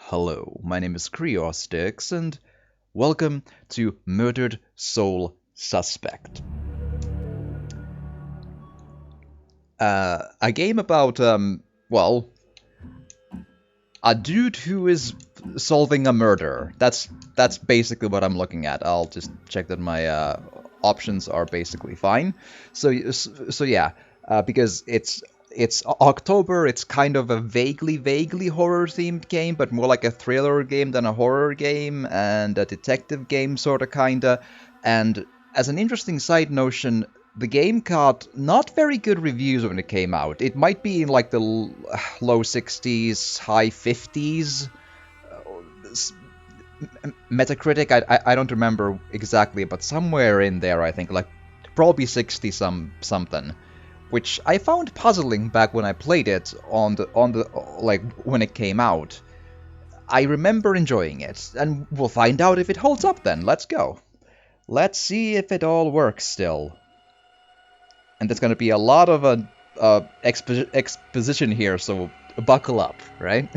Hello, my name is Creostix, and welcome to Murdered Soul Suspect. A game about, well, a dude who is solving a murder. That's basically what I'm looking at. I'll just check that my options are basically fine. So yeah, because it's October, it's kind of a vaguely horror-themed game, but more like a thriller game than a horror game, and a detective game, sorta, kinda. And as an interesting side notion, the game got not very good reviews when it came out. It might be in like the low 60s, high 50s. Metacritic, I don't remember exactly, but somewhere in there, I think, like probably 60 something. Which I found puzzling back when I played it on the like when it came out. I remember enjoying it, and we'll find out if it holds up then. Let's go. Let's see if it all works still. And there's gonna be a lot of exposition here, so buckle up, right?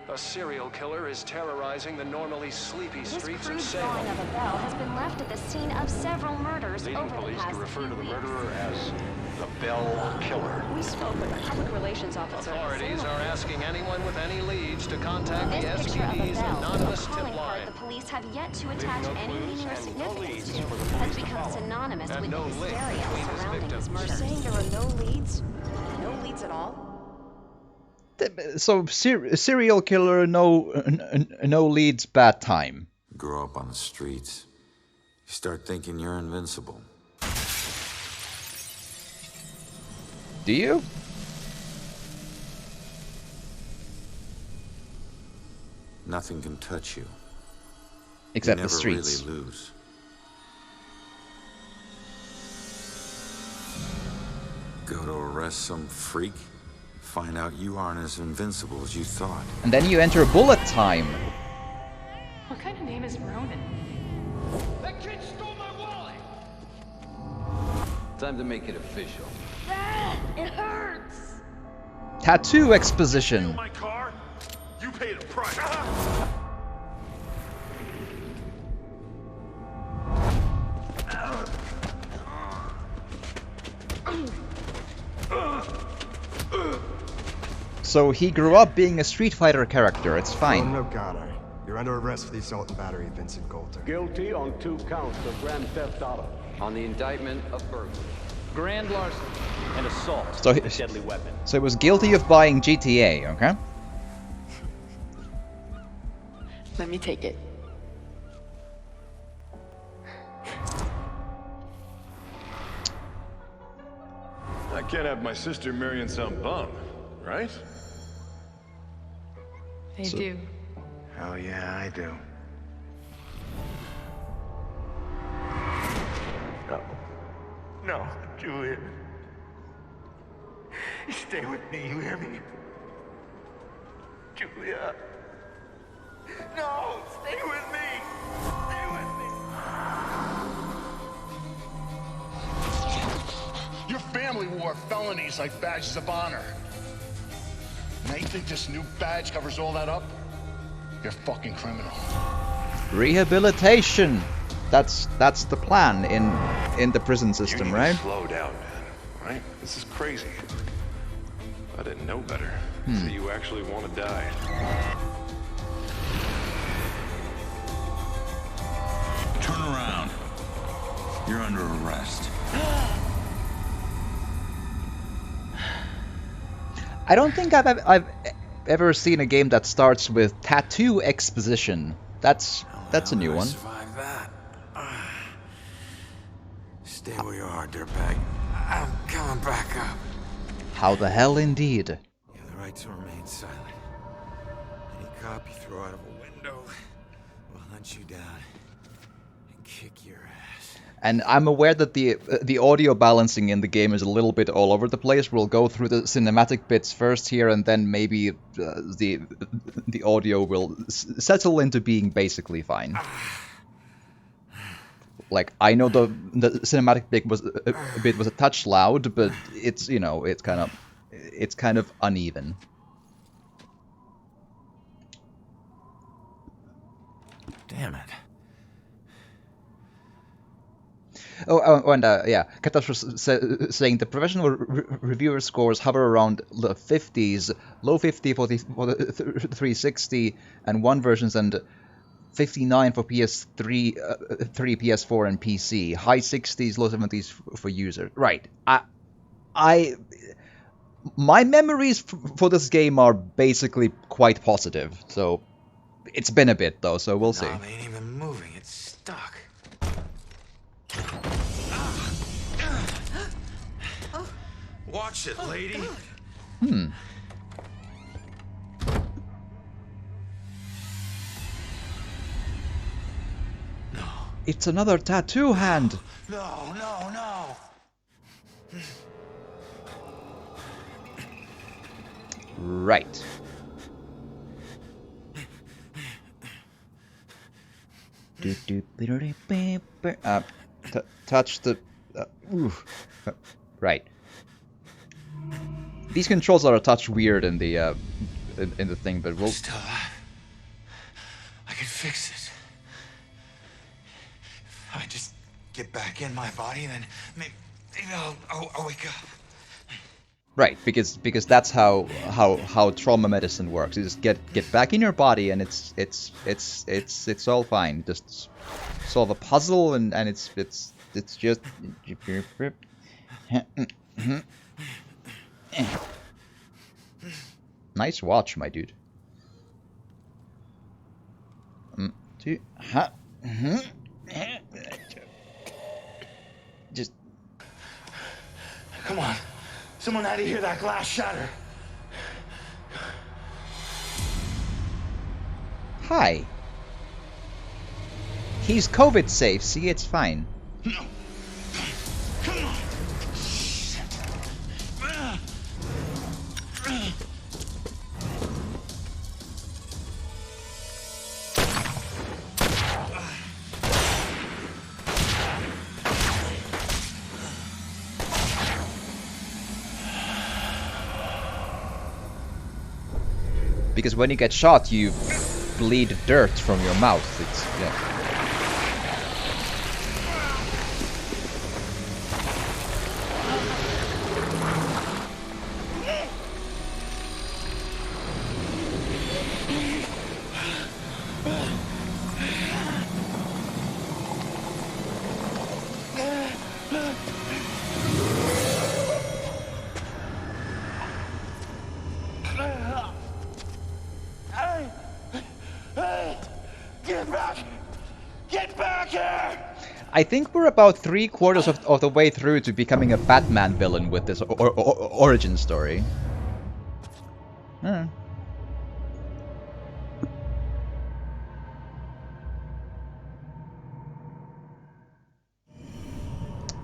A serial killer is terrorizing the normally sleepy streets of This Salem. crude drawing of a bell has been left at the scene of several murders Leading over the police past to refer few to the weeks. murderer as the Bell Killer. We spoke with a public relations officer. Authorities are asking anyone with any leads to contact the This picture of a SPD's bell, anonymous a tip calling card line. the police have yet to attach no any clues meaning or and no significance leads to, for the has police to become follow. synonymous And with no the link hysteria between his surrounding victims. his murder. You're saying there are no leads? No leads at all? So serial killer, no leads, bad time. Grow up on the streets. You start thinking you're invincible. Do you? Nothing can touch you. Except You the never streets. really lose. Go to arrest some freak, find out you aren't as invincible as you thought. And then you enter bullet time. What kind of name is Ronan? That kid stole my wallet! Time to make it official. It hurts! Tattoo exposition. My car? You paid a price. So he grew up being a Street Fighter character, it's fine. Ronan, you're under arrest for the assault and battery of Vincent Coulter. Guilty on 2 counts of grand theft auto. On the indictment of burglary. Grand larceny and assault So with a deadly weapon. So he was guilty of buying GTA, okay? Let me take it. I can't have my sister marrying some bum, right? They do. Hell yeah, I do. No. No, Julia. Stay with me, you hear me? Julia. No, stay with me. Stay with me. Your family wore felonies like badges of honor. Now you think this new badge covers all that up? You're a fucking criminal. Rehabilitation. That's the plan in the prison system, You need right? to slow down, man. Right? This is crazy. I didn't know better. So you actually want to die. Turn around. You're under arrest. I don't think I've ever seen a game that starts with tattoo exposition. That's a new one. Survive that. Stay where you are, dirtbag. I'm coming back up. How the hell indeed. You have the right to remain silent. Any cop you throw out of a window will hunt you down and kick your ass. And I'm aware that the audio balancing in the game is a little bit all over the place. We'll go through the cinematic bits first here, and then maybe the audio will settle into being basically fine. Like, I know the cinematic bit was a touch loud, but it's, you know, it's kind of uneven. Damn it. Yeah, Katash was saying the professional reviewer scores hover around the 50s, low 50 for the 360 and one versions, and 59 for PS3, PS4, and PC. High 60s, low 70s for users. Right. My memories for this game are basically quite positive, so it's been a bit though, so we'll see. Knob ain't even moving, it's stuck. Watch it, lady. No. It's another tattoo hand. No, no, no. Right. Touch the... right. These controls are a touch weird in the thing, but we'll... Still alive. I can fix this. If I just get back in my body, then maybe I'll wake up. Right, because that's how trauma medicine works. You just get back in your body, and it's all fine. Just solve a puzzle, and it's just nice watch, my dude. Just Come on. Someone had to hear that glass shatter. hi. He's COVID safe. See, it's fine. No. Come on. Because when you get shot, you bleed dirt from your mouth. It's yeah. I think we're about 3/4 of the way through to becoming a Batman villain with this origin story.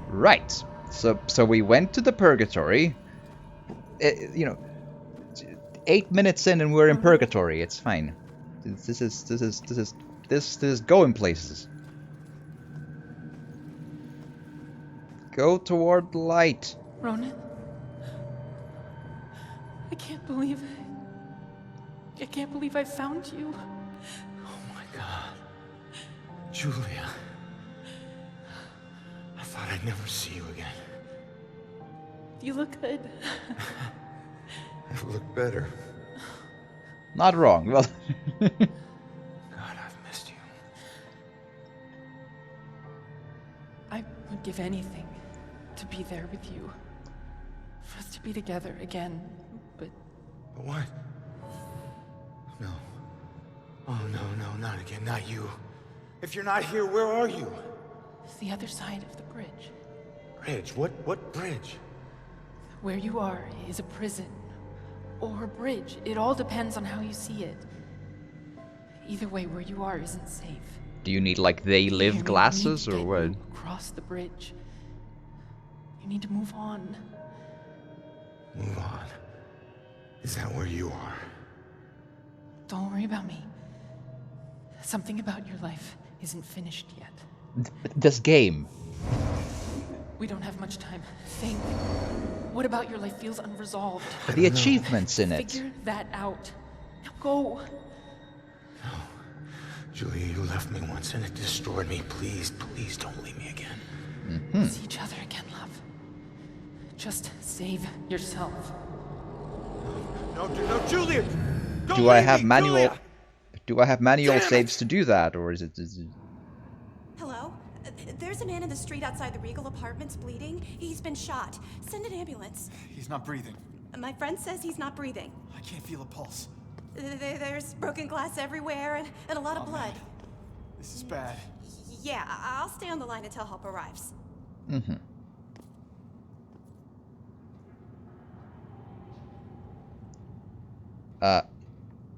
Right. So we went to the purgatory. 8 minutes in and we're in purgatory. It's fine. This is going places. Go toward the light. Ronan? I can't believe it. I can't believe I found you. Oh my God. Julia. I thought I'd never see you again. You look good. I've looked better. Not wrong. Well, God, I've missed you. I would give anything to be there with you. For us to be together again, but... But what? No. Oh, no, not again, not you. If you're not here, where are you? It's the other side of the bridge. Bridge? What bridge? Where you are is a prison. Or a bridge. It all depends on how you see it. Either way, where you are isn't safe. do you need like they live glasses or what? Cross the bridge. You need to move on. Move on? Is that where you are? Don't worry about me. Something about your life isn't finished yet. This game. We don't have much time. Think. What about your life feels unresolved? The achievements in it. Figure that out. Now go. No. Julia, you left me once and it destroyed me. Please, please don't leave me again. See each other again, love. Just save yourself. No, Julia! Don't Do I leave have me, manual? Julia! Do I have manual Damn it! saves to do that, or is it? Hello? There's a man in the street outside the Regal Apartments bleeding. He's been shot. Send an ambulance. He's not breathing. My friend says he's not breathing. I can't feel a pulse. There's broken glass everywhere and a lot of blood. Man. This is bad. Yeah, I'll stay on the line until help arrives.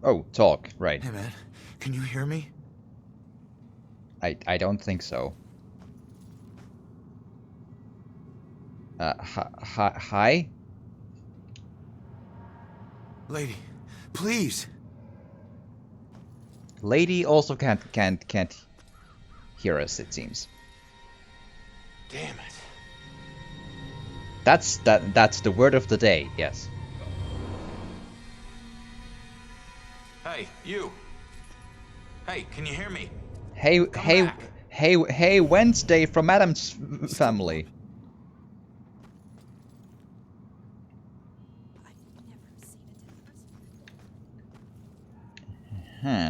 Oh, talk, right. Hey, man. Can you hear me? I don't think so. Hi? Lady, please. Lady also can't hear us, it seems. Damn it. That's the word of the day, yes. Hey, you. Hey, can you hear me? Hey, Wednesday from Adam's family.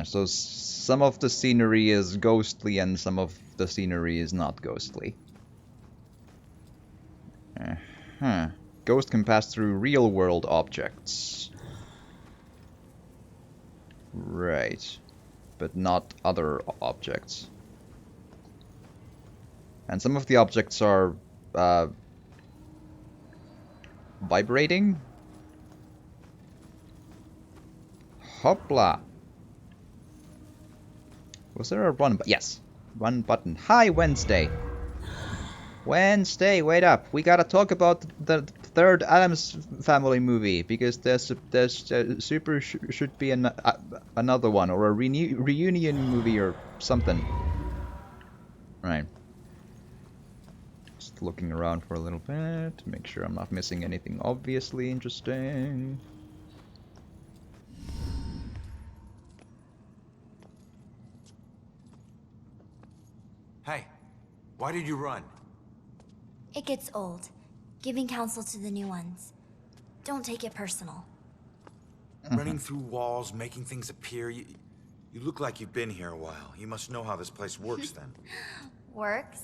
So some of the scenery is ghostly and some of the scenery is not ghostly. Ghost can pass through real-world objects. Right. But not other objects. And some of the objects are vibrating. Hopla. Was there a run button? Yes. Run button. Hi, Wednesday. Wednesday, wait up. We gotta talk about the third Addams Family movie because there's should be another one or a reunion movie or something. Right. Just looking around for a little bit to make sure I'm not missing anything obviously interesting. Hey, why did you run? It gets old, giving counsel to the new ones. Don't take it personal. Running through walls, making things appear. You look like you've been here a while. You must know how this place works then. Works?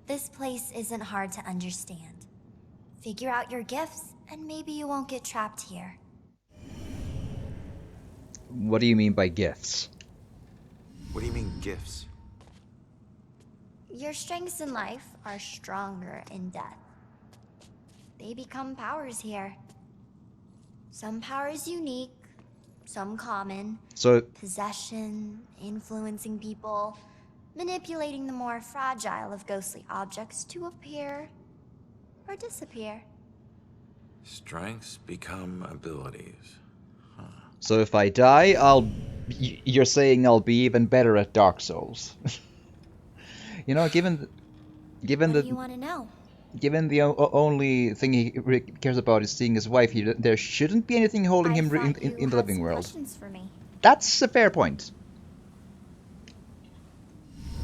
This place isn't hard to understand. Figure out your gifts, and maybe you won't get trapped here. What do you mean by gifts? What do you mean, gifts? Your strengths in life are stronger in death. They become powers here. Some powers unique, some common. So Possession, influencing people, manipulating the more fragile of ghostly objects to appear or disappear. Strengths become abilities. So if I die, you're saying I'll be even better at Dark Souls. You know, given What do you want to know? given the only thing he cares about is seeing his wife, there shouldn't be anything holding him in the living world. Questions for me. That's a fair point.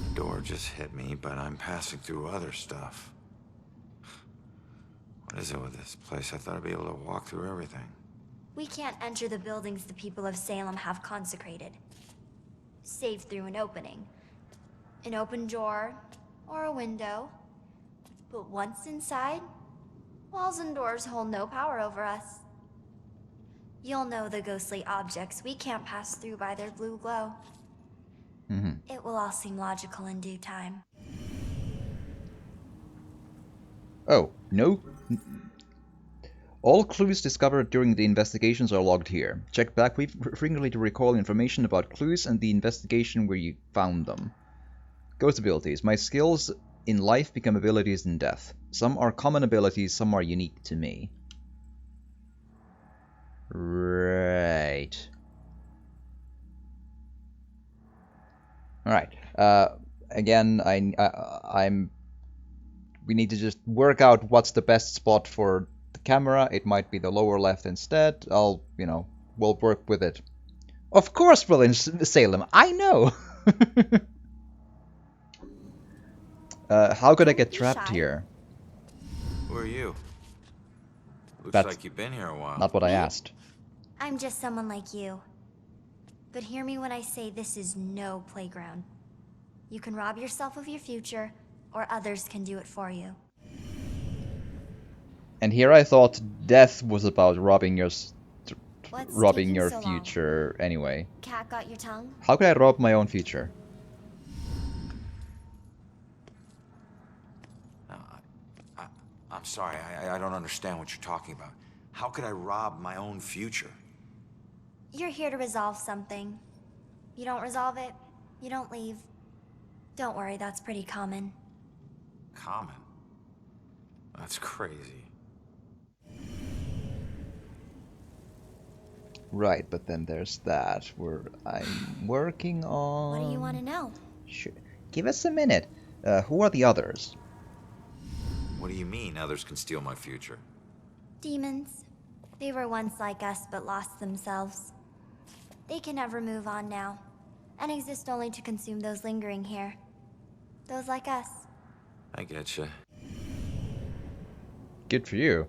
The door just hit me, but I'm passing through other stuff. What is it with this place? I thought I'd be able to walk through everything. We can't enter the buildings the people of Salem have consecrated. Save through an opening. An open door, or a window. But once inside, walls and doors hold no power over us. You'll know the ghostly objects we can't pass through by their blue glow. It will all seem logical in due time. Oh, no. All clues discovered during the investigations are logged here. Check back frequently to recall information about clues and the investigation where you found them. Ghost abilities. My skills in life become abilities in death. Some are common abilities, some are unique to me. Right. Alright. Again, we need to just work out what's the best spot for the camera. It might be the lower left instead. We'll work with it. Of course we're in Salem. I know. How could I get Don't be trapped shy. here? Who are you? Looks That's like you've been here a while. not what I Me? asked. I'm just someone like you. But hear me when I say this is no playground. You can rob yourself of your future, or others can do it for you. And here I thought death was about robbing your What's robbing taking your so long? future anyway. Cat got your tongue? How could I rob my own future? I'm sorry, I don't understand what you're talking about. How could I rob my own future? You're here to resolve something. You don't resolve it, you don't leave. Don't worry, that's pretty common. Common? That's crazy. Right, but then there's that where I'm working on... What do you want to know? Sure. Give us a minute. Who are the others? What do you mean others can steal my future? Demons. They were once like us but lost themselves. They can never move on now, and exist only to consume those lingering here. Those like us. I getcha. Good for you.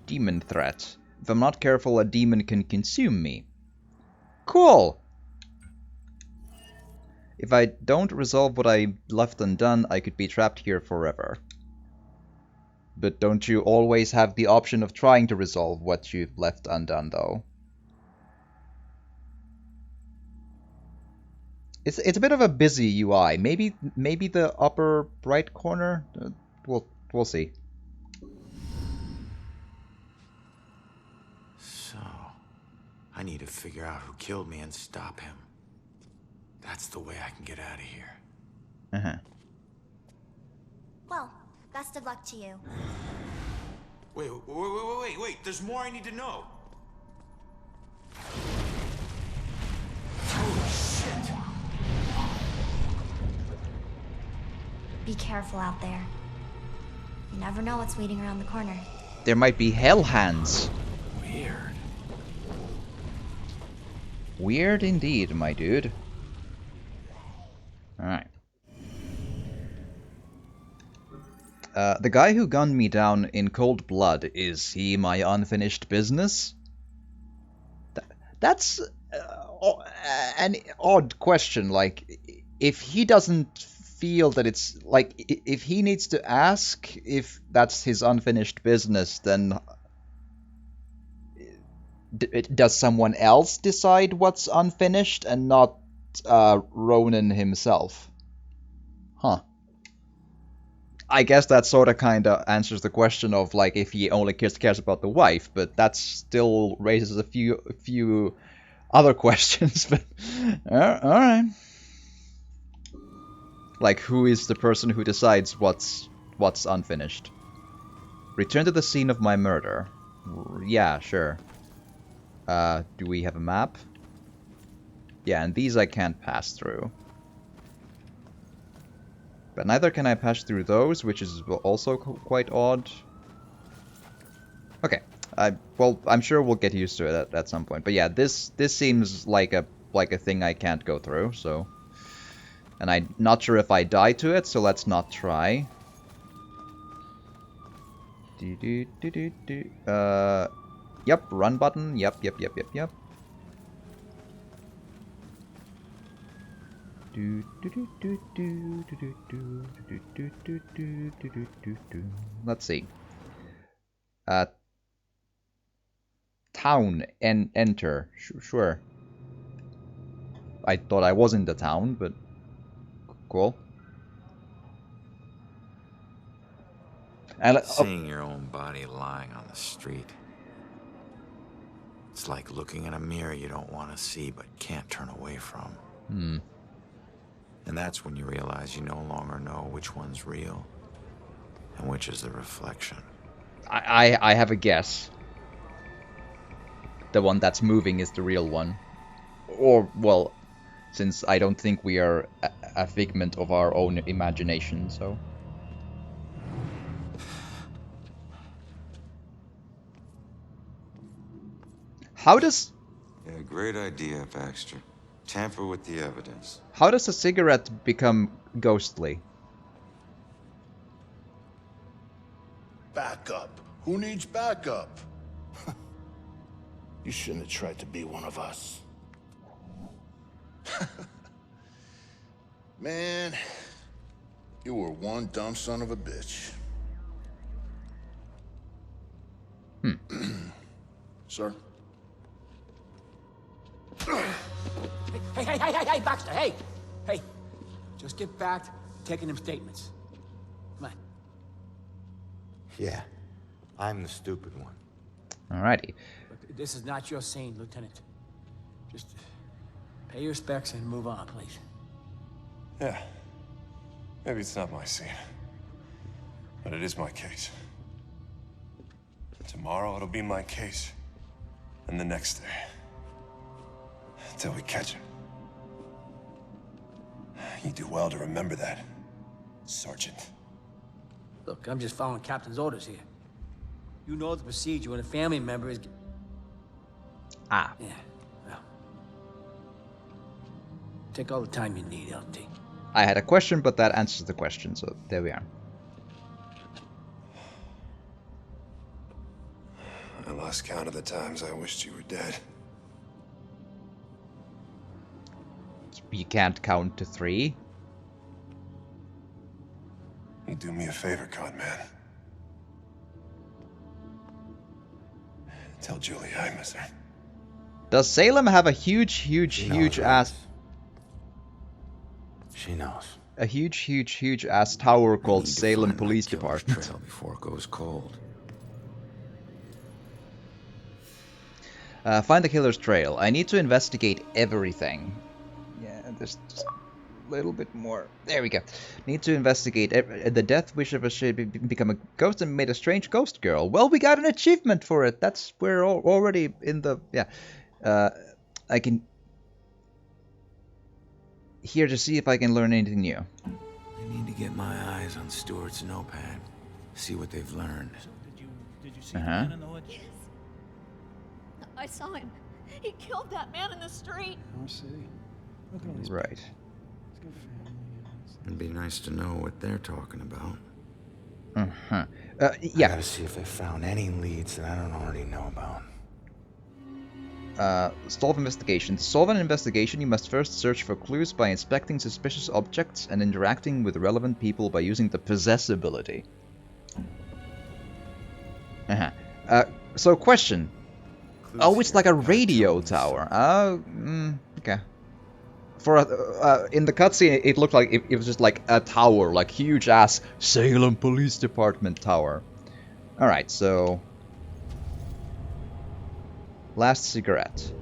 Demon threat. If I'm not careful, a demon can consume me. Cool! If I don't resolve what I left undone, I could be trapped here forever. But don't you always have the option of trying to resolve what you've left undone, though? It's a bit of a busy UI. Maybe the upper right corner. We'll see. So, I need to figure out who killed me and stop him. That's the way I can get out of here. Uh-huh. Well, best of luck to you. Wait. There's more I need to know. Holy shit. Be careful out there. You never know what's waiting around the corner. There might be hell hands. Weird. Weird indeed, my dude. Alright. The guy who gunned me down in cold blood, is he my unfinished business? That's an odd question. Like, if he doesn't feel that it's... Like, if he needs to ask if that's his unfinished business, then... does someone else decide what's unfinished and not Ronan himself? Huh. I guess that sort of kind of answers the question of, like, if he only cares about the wife, but that still raises a few other questions. But alright. Like, who is the person who decides what's unfinished? Return to the scene of my murder. Yeah, sure. Do we have a map? Yeah, and these I can't pass through. But neither can I pass through those, which is also quite odd. Okay, well, I'm sure we'll get used to it at some point. But yeah, this seems like a thing I can't go through. So, and I'm not sure if I die to it, so let's not try. Yep, run button. Yep. Let's see. Town and enter. Sure. I thought I was in the town, but cool. And Seeing your own body lying on the street. It's like looking in a mirror you don't want to see but can't turn away from. And that's when you realize you no longer know which one's real and which is the reflection. I have a guess. The one that's moving is the real one. Or, well, since I don't think we are a figment of our own imagination, so... How does... Yeah, great idea, Baxter. Tamper with the evidence. How does a cigarette become ghostly? Who needs backup? You shouldn't have tried to be one of us. Man, you were one dumb son of a bitch. Sir? Hey, Baxter, hey! Hey, just get back to taking them statements. Come on. Yeah, I'm the stupid one. Alrighty. Look, this is not your scene, Lieutenant. Just pay your respects and move on, please. Yeah. Maybe it's not my scene. But it is my case. Tomorrow it'll be my case. And the next day. Until we catch him. You do well to remember that, Sergeant. Look, I'm just following Captain's orders here. You know the procedure when a family member is... Ah. Yeah, well... Take all the time you need, LT. I had a question, but that answers the question, so there we are. I lost count of the times I wished you were dead. You can't count to 3. You do me a favor, con man. Tell Julie I miss her. Does Salem have a huge ass... She knows. A huge ass tower called Salem Police Department? Trail before it goes cold. Find the killer's trail. I need to investigate everything. Yeah, there's just a little bit more. There we go. Need to investigate the death wish of a ship become a ghost and made a strange ghost girl. Well, we got an achievement for it. That's we're already in the I can here to see if I can learn anything new. I need to get my eyes on Stewart's notepad. See what they've learned. Did you see the man in the woods? Yes. I saw him. He killed that man in the street. Oh, see. Look at all these Right. It'd be nice to know what they're talking about. Yeah. I gotta see if they found any leads that I don't already know about. Solve investigation. To solve an investigation, you must first search for clues by inspecting suspicious objects and interacting with relevant people by using the possess ability. So question. Oh, it's like a radio tower. Okay. For in the cutscene, it looked like it was just like a tower, like huge ass Salem Police Department tower. All right, so last cigarette.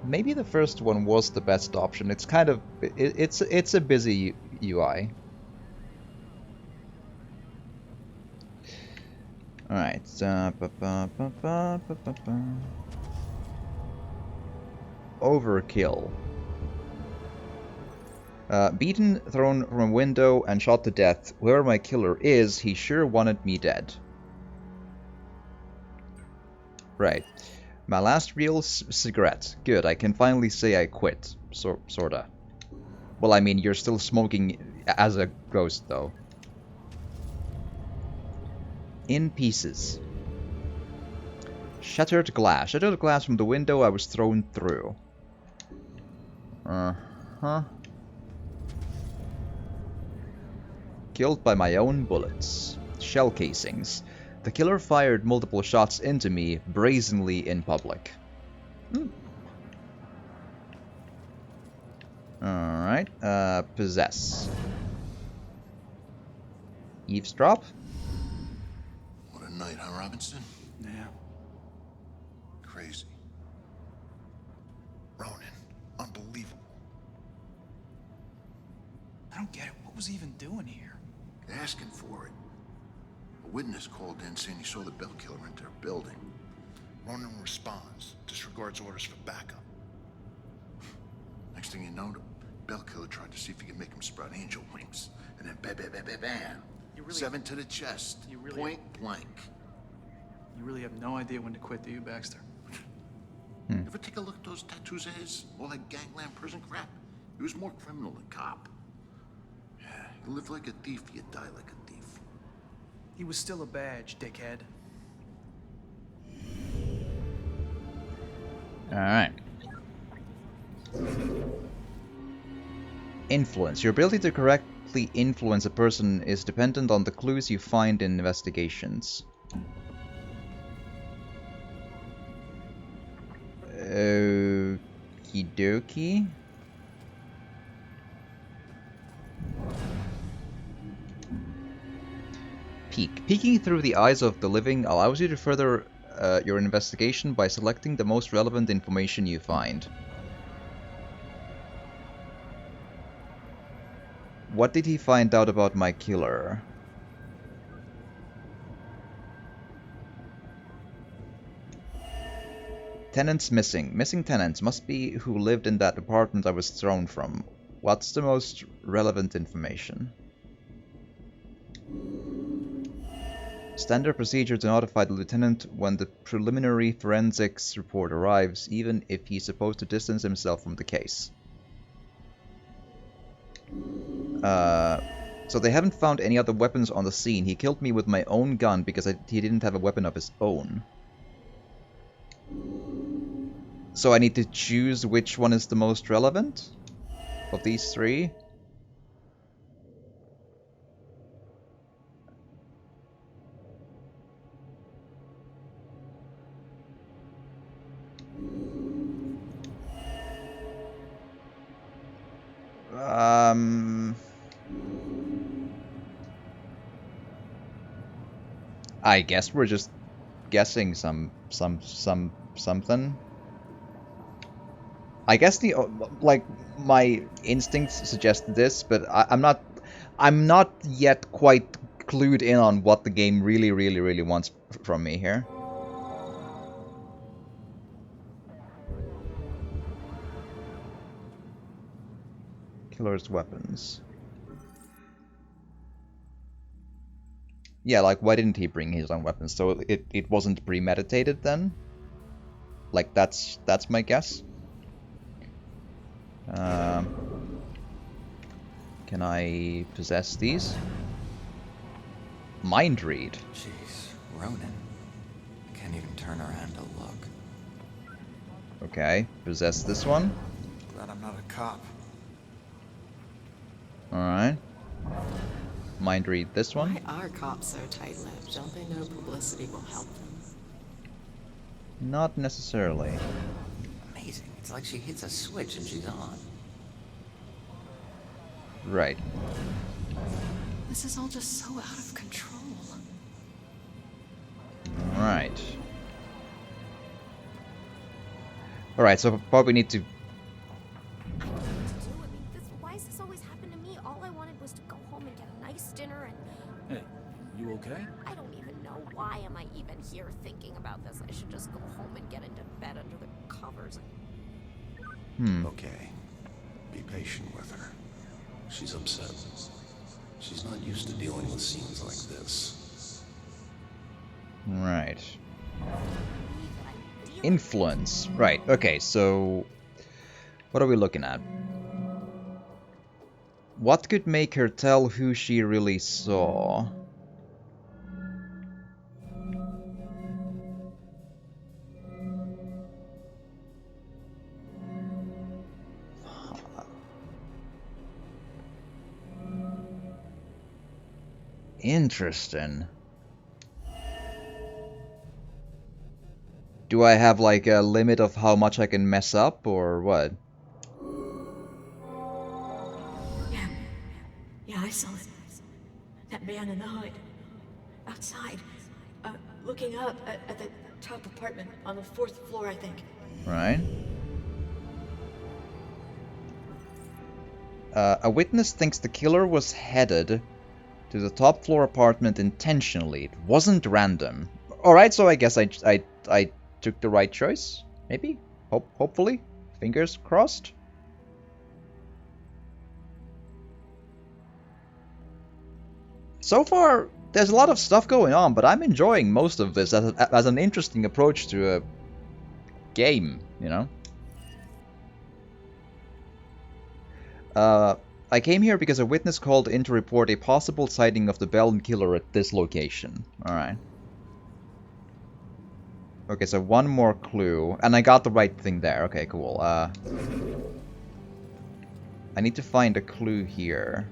Maybe the first one was the best option. It's kind of it's a busy UI. Alright, overkill. Beaten, thrown from a window, and shot to death. Whoever my killer is, he sure wanted me dead. Right. My last real cigarette. Good, I can finally say I quit. Sorta. Well, I mean, you're still smoking as a ghost, though. In pieces. Shattered glass. Shattered glass from the window I was thrown through. Killed by my own bullets. Shell casings. The killer fired multiple shots into me, brazenly in public. Alright, possess. Eavesdrop? What a night, huh, Robinson? Yeah. Crazy. Ronan, unbelievable. I don't get it. What was he even doing here? Asking for it. A witness called in saying he saw the bell killer enter a building. Ronan responds, disregards orders for backup. Next thing you know, the bell killer tried to see if he could make him sprout angel wings. And then bam, bam, bam, bam, bam. Really, 7 to the chest. Point blank. You really have no idea when to quit, do you, Baxter? You ever take a look at those tattoos of his? All that gangland prison crap? He was more criminal than cop. Yeah, You live like a thief, you die like a thief. He was still a badge, dickhead. Alright. Influence. Your ability to correctly influence a person is dependent on the clues you find in investigations. Okie dokie. Peek. Peeking through the eyes of the living allows you to further your investigation by selecting the most relevant information you find. What did he find out about my killer? Tenants missing. Missing tenants must be who lived in that apartment I was thrown from. What's the most relevant information? Standard procedure to notify the lieutenant when the preliminary forensics report arrives, even if he's supposed to distance himself from the case. So they haven't found any other weapons on the scene. He killed me with my own gun because he didn't have a weapon of his own. So I need to choose which one is the most relevant of these three. I guess we're just guessing something. I guess like my instincts suggest this, but I'm not yet quite clued in on what the game really wants from me here. Killer's weapons. Yeah, like, why didn't he bring his own weapons? So it wasn't premeditated then? Like, that's my guess. Can I possess these? Mind read. Jeez, Ronan. I can't even turn around to look. Okay, possess this one. Glad I'm not a cop. Alright. Mind read this one. Why are cops so tight-lipped? Don't they know publicity will help them? Not necessarily. Amazing. It's like she hits a switch and she's on. Right. This is all just so out of control. Right. Alright, so probably need to... Why does this always happen to me? All I wanted was to go home and get a nice dinner and... Hey, you okay? I don't even know why am I even here thinking about this. I should just go home and get into bed under the covers. Okay. Be patient with her. She's upset. She's not used to dealing with scenes like this. Right. Influence. Right, okay, so... What are we looking at? What could make her tell who she really saw? Interesting. Do I have like a limit of how much I can mess up or what? Yeah, I saw it. That man in the hood. Outside. Looking up at the top apartment on the 4th floor, I think. Right. A witness thinks the killer was headed to the top floor apartment intentionally. It wasn't random. Alright, so I guess I took the right choice. Maybe? Hopefully? Fingers crossed? So far, there's a lot of stuff going on, but I'm enjoying most of this as an interesting approach to a game, you know? I came here because a witness called in to report a possible sighting of the Bell killer at this location. Alright. Okay, so one more clue. And I got the right thing there. Okay, cool. I need to find a clue here.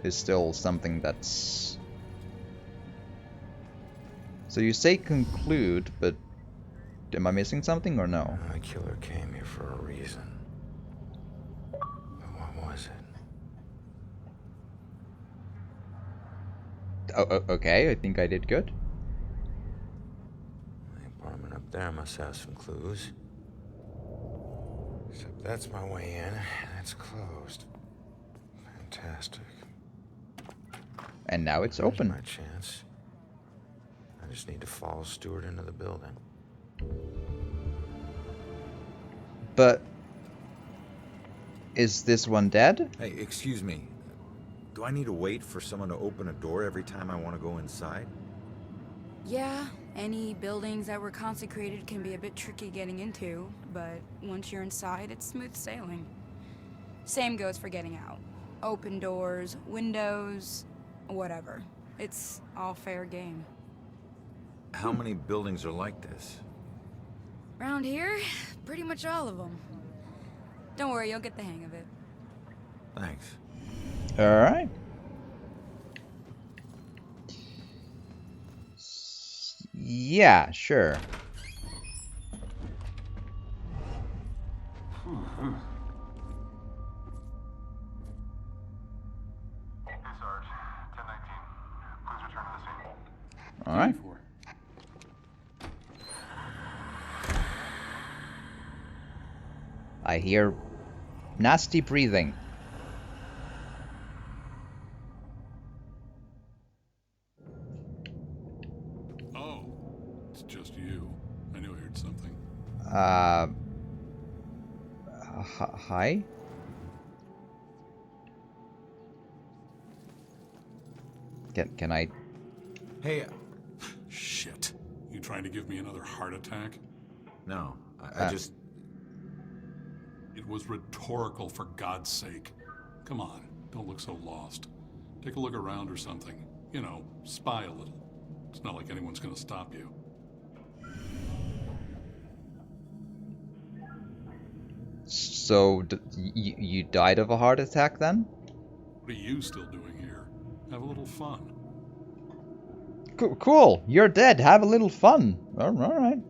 There's still something that's... So you say conclude, but am I missing something or no? The killer came here for a reason. But what was it? Oh, okay, I think I did good. The apartment up there must have some clues. Except that's my way in, and it's closed. Fantastic. And now it's There's open. My chance. I just need to follow Stewart into the building. But... is this one dead? Hey, excuse me. Do I need to wait for someone to open a door every time I want to go inside? Yeah, any buildings that were consecrated can be a bit tricky getting into, but once you're inside, it's smooth sailing. Same goes for getting out. Open doors, windows, whatever. It's all fair game. How many buildings are like this? Around here, pretty much all of them. Don't worry, you'll get the hang of it. Thanks. Alright. Yeah, sure. Alright. I hear nasty breathing. Oh, it's just you. I knew I heard something. Hi? Can I... Hey... Shit. You trying to give me another heart attack? No, I just... It was rhetorical, for God's sake. Come on, don't look so lost. Take a look around or something. You know, spy a little. It's not like anyone's gonna stop you. So, you died of a heart attack then? What are you still doing here? Have a little fun. Cool. You're dead. Have a little fun. All right.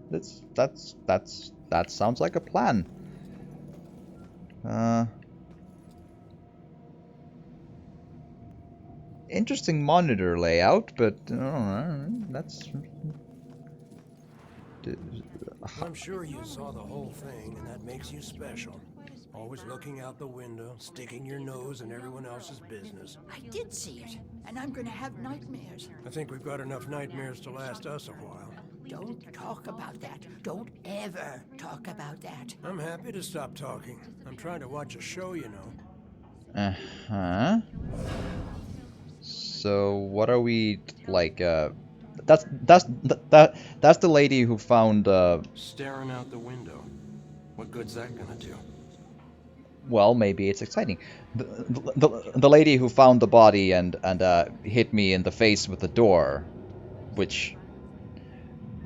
That sounds like a plan. Interesting monitor layout, but that's. I'm sure you saw the whole thing, and that makes you special. Always looking out the window, sticking your nose in everyone else's business. I did see it, and I'm gonna have nightmares. I think we've got enough nightmares to last us a while. Don't talk about that. Don't ever talk about that. I'm happy to stop talking. I'm trying to watch a show, you know. Uh-huh. So what are we like? That's the lady who found. Staring out the window. What good's that gonna do? Well, maybe it's exciting. The lady who found the body and hit me in the face with the door, which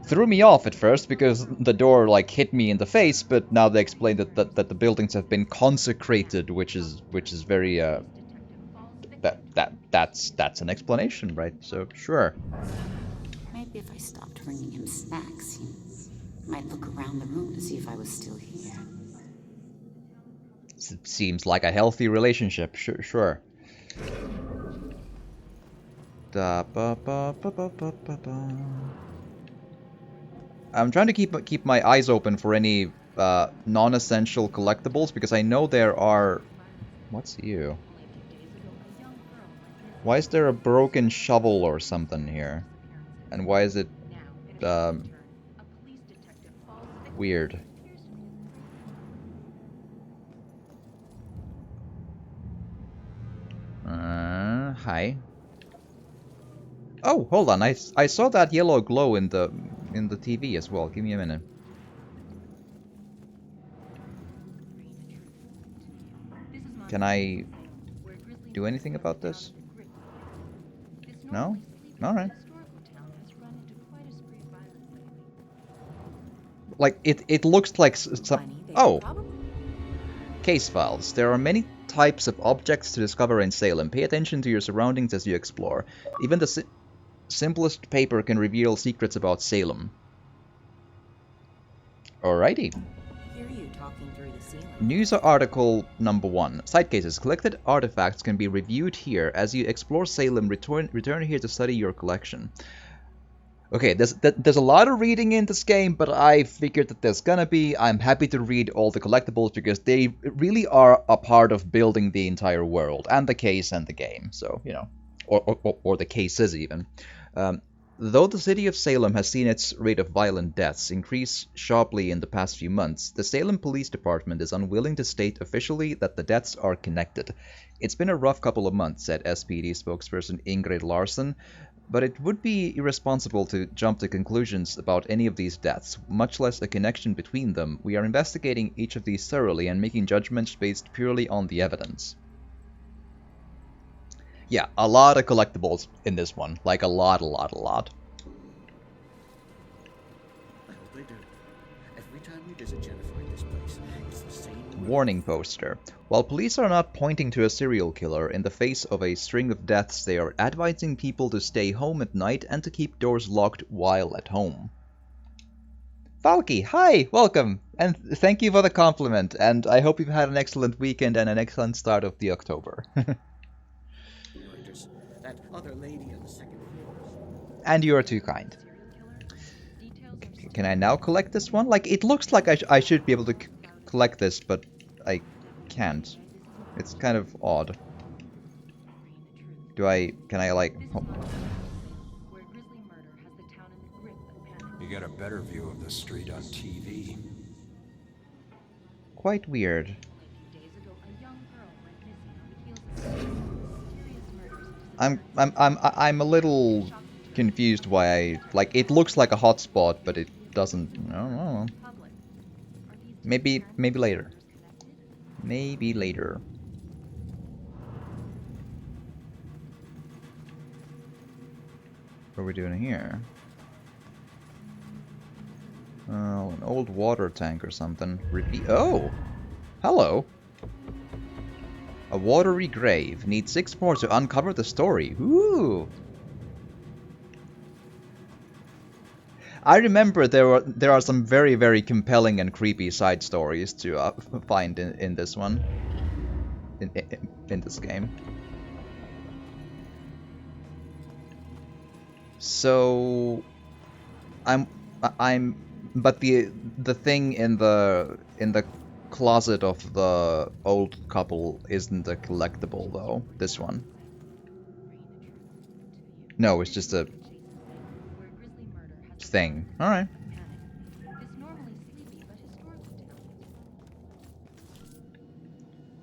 threw me off at first because the door like hit me in the face, but now they explained that the buildings have been consecrated, which is very that's an explanation, right? So sure. Maybe if I stopped bringing him snacks, he might look around the room to see if I was still here. Seems like a healthy relationship. Sure. I'm trying to keep my eyes open for any non-essential collectibles because I know there are. What's you? Why is there a broken shovel or something here? And why is it weird? Hi. Oh, hold on. I saw that yellow glow in the TV as well. Give me a minute. Can I do anything about this? No? Alright. Like, it looks like some... Oh! Case files. There are many types of objects to discover in Salem. Pay attention to your surroundings as you explore. Even the simplest paper can reveal secrets about Salem. Alrighty. News article number 1. Side cases. Collected artifacts can be reviewed here. As you explore Salem, return here to study your collection. Okay, there's a lot of reading in this game, but I figured that there's gonna be. I'm happy to read all the collectibles because they really are a part of building the entire world, and the case and the game, so, you know, or the cases even. Though the city of Salem has seen its rate of violent deaths increase sharply in the past few months, the Salem Police Department is unwilling to state officially that the deaths are connected. It's been a rough couple of months, said SPD spokesperson Ingrid Larson, but it would be irresponsible to jump to conclusions about any of these deaths, much less a connection between them. We are investigating each of these thoroughly and making judgments based purely on the evidence. Yeah, a lot of collectibles in this one. Like, a lot. They do. Every time we visit Jennifer in this place, it's the same... Warning poster. While police are not pointing to a serial killer in the face of a string of deaths, they are advising people to stay home at night and to keep doors locked while at home. Falky, hi! Welcome! And thank you for the compliment, and I hope you've had an excellent weekend and an excellent start of the October. That other lady on the second floor. And you are too kind. Can I now collect this one? Like, it looks like I should be able to collect this, but I can't. It's kind of odd. Can I like... Oh. You get a better view of the street on TV. Quite weird. I'm a little confused why like, it looks like a hotspot, but it doesn't. I don't know. Maybe later. Maybe later. What are we doing here? Oh, an old water tank or something. Oh! Hello! A watery grave. Need 6 more to uncover the story. Ooh! I remember there are some very, very compelling and creepy side stories to find in this one. In this game. So... But the thing in the closet of the old couple isn't a collectible, though. This one. No, it's just a thing. Alright.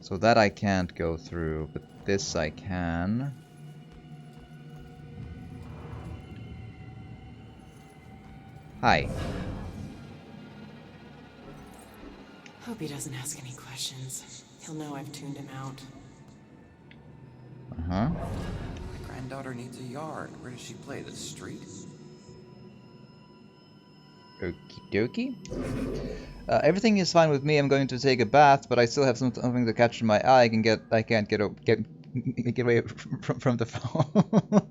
So that I can't go through, but this I can. Hi. Hope he doesn't ask any questions. He'll know I've tuned him out. My granddaughter needs a yard. Where does she play? The street? Okie dokie. Everything is fine with me. I'm going to take a bath, but I still have something to catch my eye. I can't get away from the phone.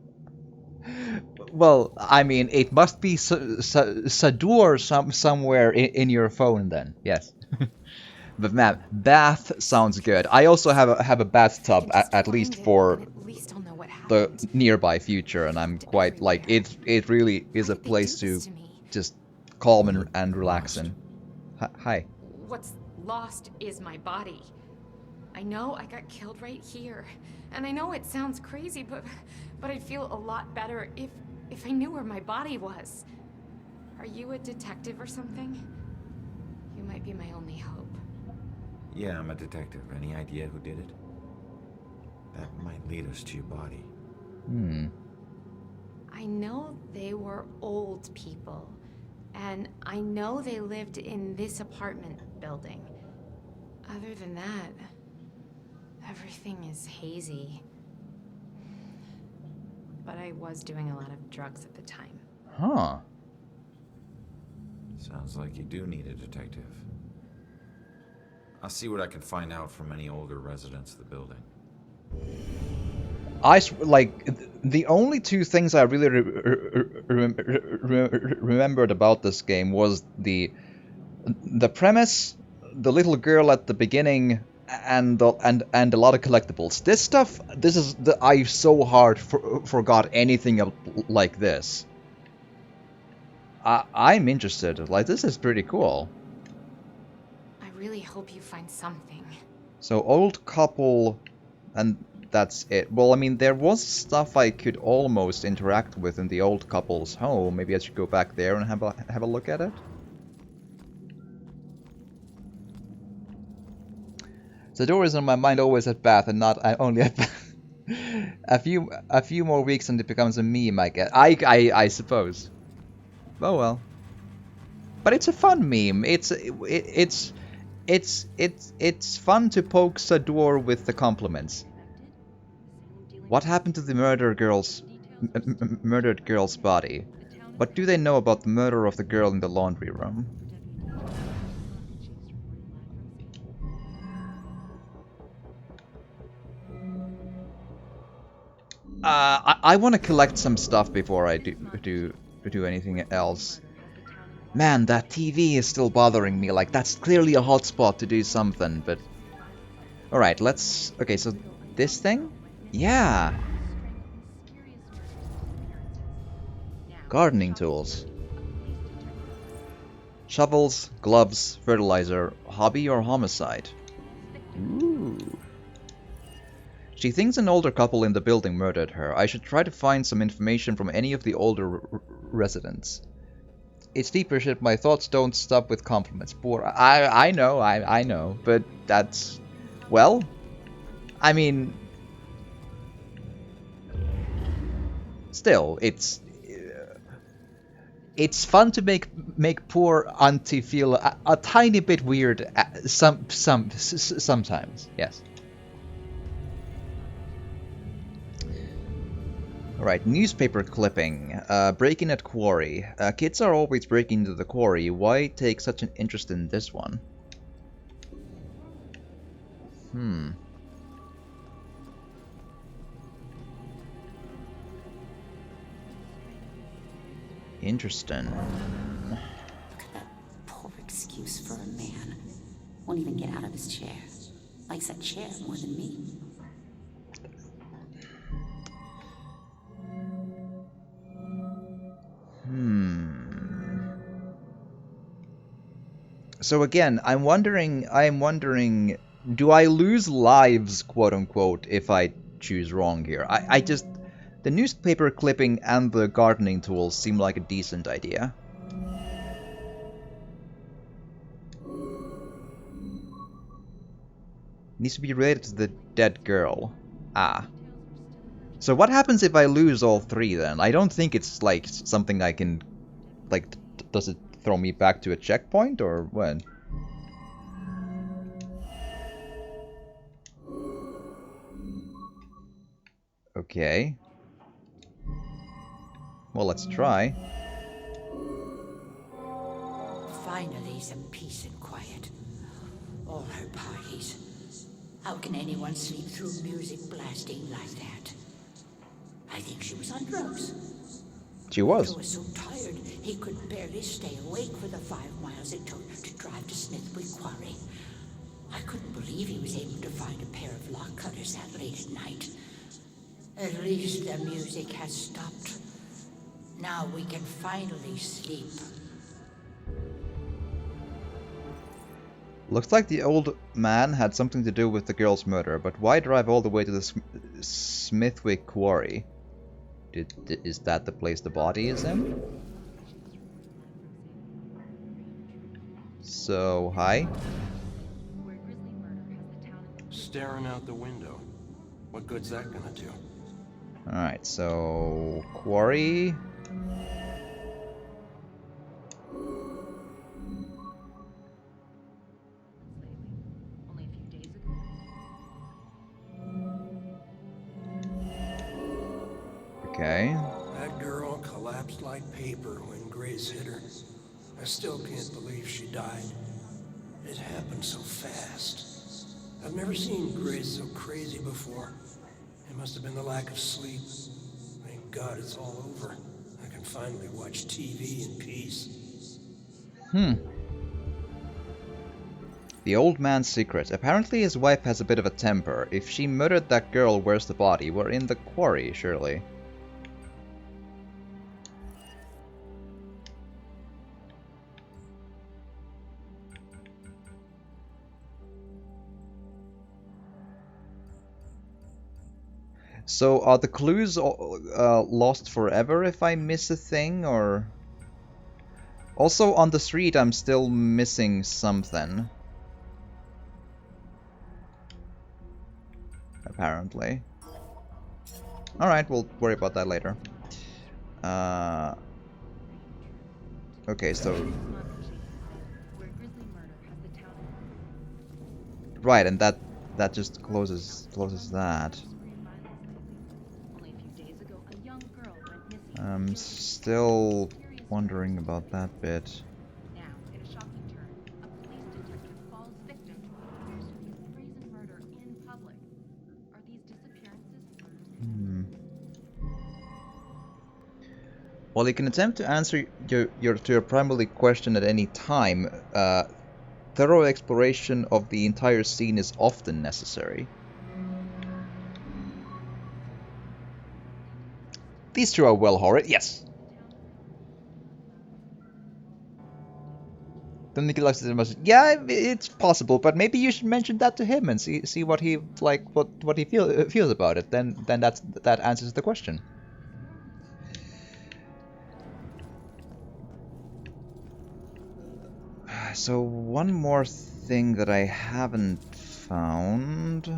Well, I mean, it must be Sadur somewhere in your phone then. Yes. But man, bath sounds good. I also have a bathtub at least for the nearby future, and I'm quite like it really is a place to just calm and relax in. Hi. What's lost is my body. I know I got killed right here, and I know it sounds crazy, but I'd feel a lot better if I knew where my body was. Are you a detective or something? You might be my only hope. Yeah, I'm a detective. Any idea who did it? That might lead us to your body. I know they were old people, and I know they lived in this apartment building. Other than that, Everything is hazy. But I was doing a lot of drugs at the time. Huh. Sounds like you do need a detective. I'll see what I can find out from any older residents of the building. The only two things I really remembered about this game was the premise, the little girl at the beginning, and a lot of collectibles. I so hard forgot anything like this. I'm interested. Like, this is pretty cool. I really hope you find something. So, old couple, and that's it. Well, I mean, there was stuff I could almost interact with in the old couple's home. Maybe I should go back there and have a look at it. The door is on my mind always at Bath, and not only at Bath. a few more weeks and it becomes a meme, I guess. I suppose. Oh well. But it's a fun meme. It's fun to poke the door with the compliments. What happened to the murdered girl's body? What do they know about the murder of the girl in the laundry room? I want to collect some stuff before I do anything else. Man, that TV is still bothering me. Like, that's clearly a hotspot to do something, but... Alright, let's... Okay, so this thing? Yeah! Gardening tools. Shovels, gloves, fertilizer, hobby or homicide? Ooh. She thinks an older couple in the building murdered her. I should try to find some information from any of the older residents. It's deeper shit. My thoughts don't stop with compliments. Poor. I know, but that's... Well, I mean... Still, it's fun to make poor auntie feel a tiny bit weird sometimes. Yes. Alright, newspaper clipping. Breaking at quarry. Kids are always breaking into the quarry. Why take such an interest in this one? Interesting. Look at that poor excuse for a man. Won't even get out of his chair. Likes that chair more than me. So again, I'm wondering, do I lose lives, quote unquote, if I choose wrong here? I just, the newspaper clipping and the gardening tools seem like a decent idea. Needs to be related to the dead girl. Ah. So what happens if I lose all three then? I don't think it's like something I can, like, does it throw me back to a checkpoint or when? Okay. Well, let's try. Finally, some peace and quiet. All her parties. How can anyone sleep through music blasting like that? I think she was on drugs. She was. He was so tired he could barely stay awake for the 5 miles it took to drive to Smithwick Quarry. I couldn't believe he was able to find a pair of lock cutters that late at night. At least the music has stopped. Now we can finally sleep. Looks like the old man had something to do with the girl's murder, but why drive all the way to the Smithwick Quarry? Is that the place the body is in? So, hi? Staring out the window. What good's that gonna do? Alright, so... Quarry... Okay. That girl collapsed like paper when Grace hit her. I still can't believe she died. It happened so fast. I've never seen Grace so crazy before. It must have been the lack of sleep. Thank God it's all over. I can finally watch TV in peace. The old man's secret. Apparently his wife has a bit of a temper. If she murdered that girl, where's the body? We're in the quarry, surely. So are the clues lost forever if I miss a thing, or...? Also, on the street I'm still missing something. Apparently. Alright, we'll worry about that later. Okay, so... Right, and that just closes that. I'm still wondering about that bit. While you can attempt to answer your primary question at any time, thorough exploration of the entire scene is often necessary. These two are well horrid, yes. Then Nicholas says, yeah, it's possible, but maybe you should mention that to him and see what he what he feels about it. Then that answers the question. So one more thing that I haven't found.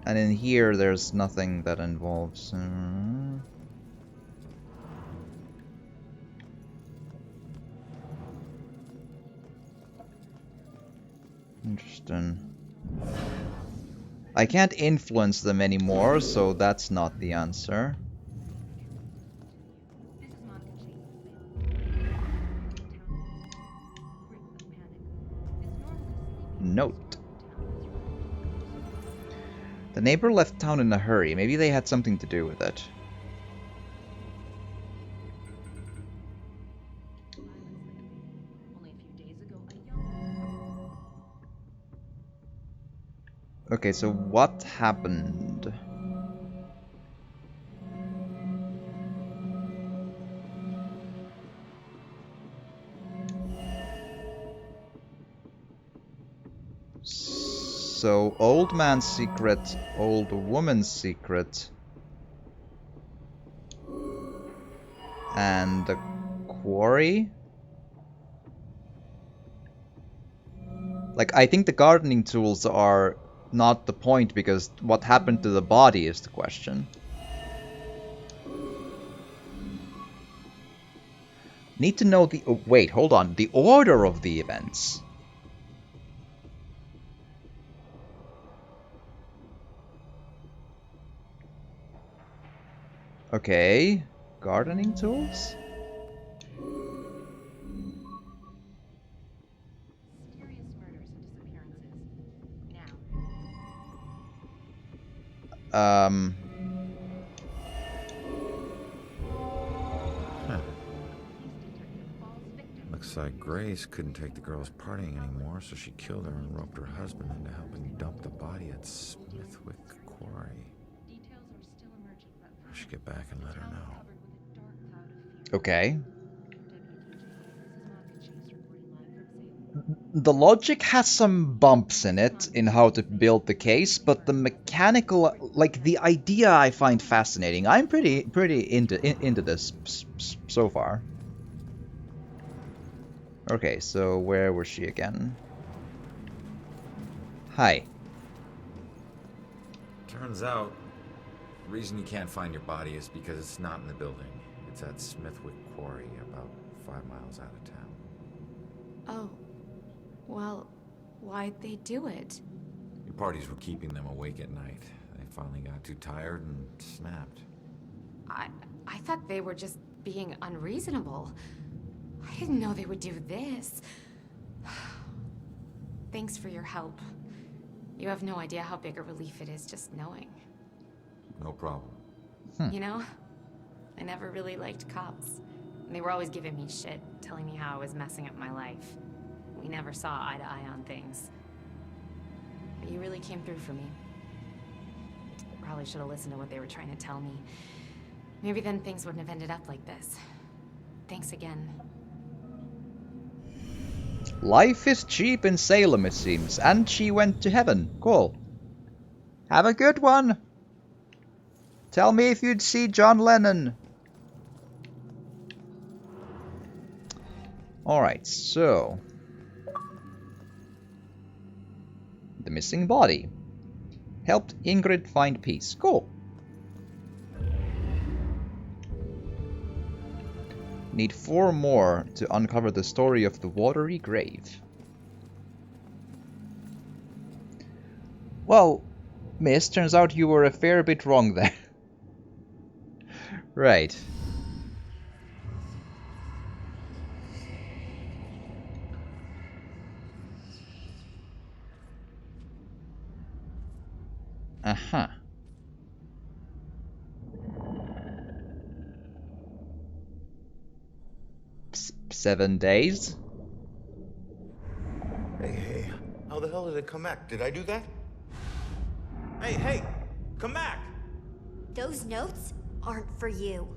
And in here there's nothing that involves... Interesting. I can't influence them anymore, so that's not the answer. Note. The neighbor left town in a hurry. Maybe they had something to do with it. Okay, so what happened? So, old man's secret, old woman's secret, and the quarry? Like, I think the gardening tools are not the point, because what happened to the body is the question. Need to know the... Oh, wait, hold on. The order of the events. Okay. Gardening tools? Huh. Looks like Grace couldn't take the girl's partying anymore, so she killed her and roped her husband into helping dump the body at Smithwick Quarry. I should get back and let her know. Okay. The logic has some bumps in it, in how to build the case, but the mechanical, like the idea, I find fascinating. I'm pretty into this so far. Okay, so where was she again? Hi. Turns out, the reason you can't find your body is because it's not in the building. It's at Smithwick Quarry, about 5 miles out of town. Oh. Well, why'd they do it? Your parties were keeping them awake at night. They finally got too tired and snapped. I thought they were just being unreasonable. I didn't know they would do this. Thanks for your help. You have no idea how big a relief it is just knowing. No problem. You know, I never really liked cops. They were always giving me shit, telling me how I was messing up my life. We never saw eye to eye on things. But you really came through for me. Probably should have listened to what they were trying to tell me. Maybe then things wouldn't have ended up like this. Thanks again. Life is cheap in Salem, it seems, and she went to heaven. Cool. Have a good one. Tell me if you'd see John Lennon. Alright, so... The missing body. Helped Ingrid find peace. Cool. Need 4 more to uncover the story of the watery grave. Well, miss, turns out you were a fair bit wrong there. Right. Uh-huh. 7 days? Hey, how the hell did it come back? Did I do that? Hey, come back! Those notes aren't for you.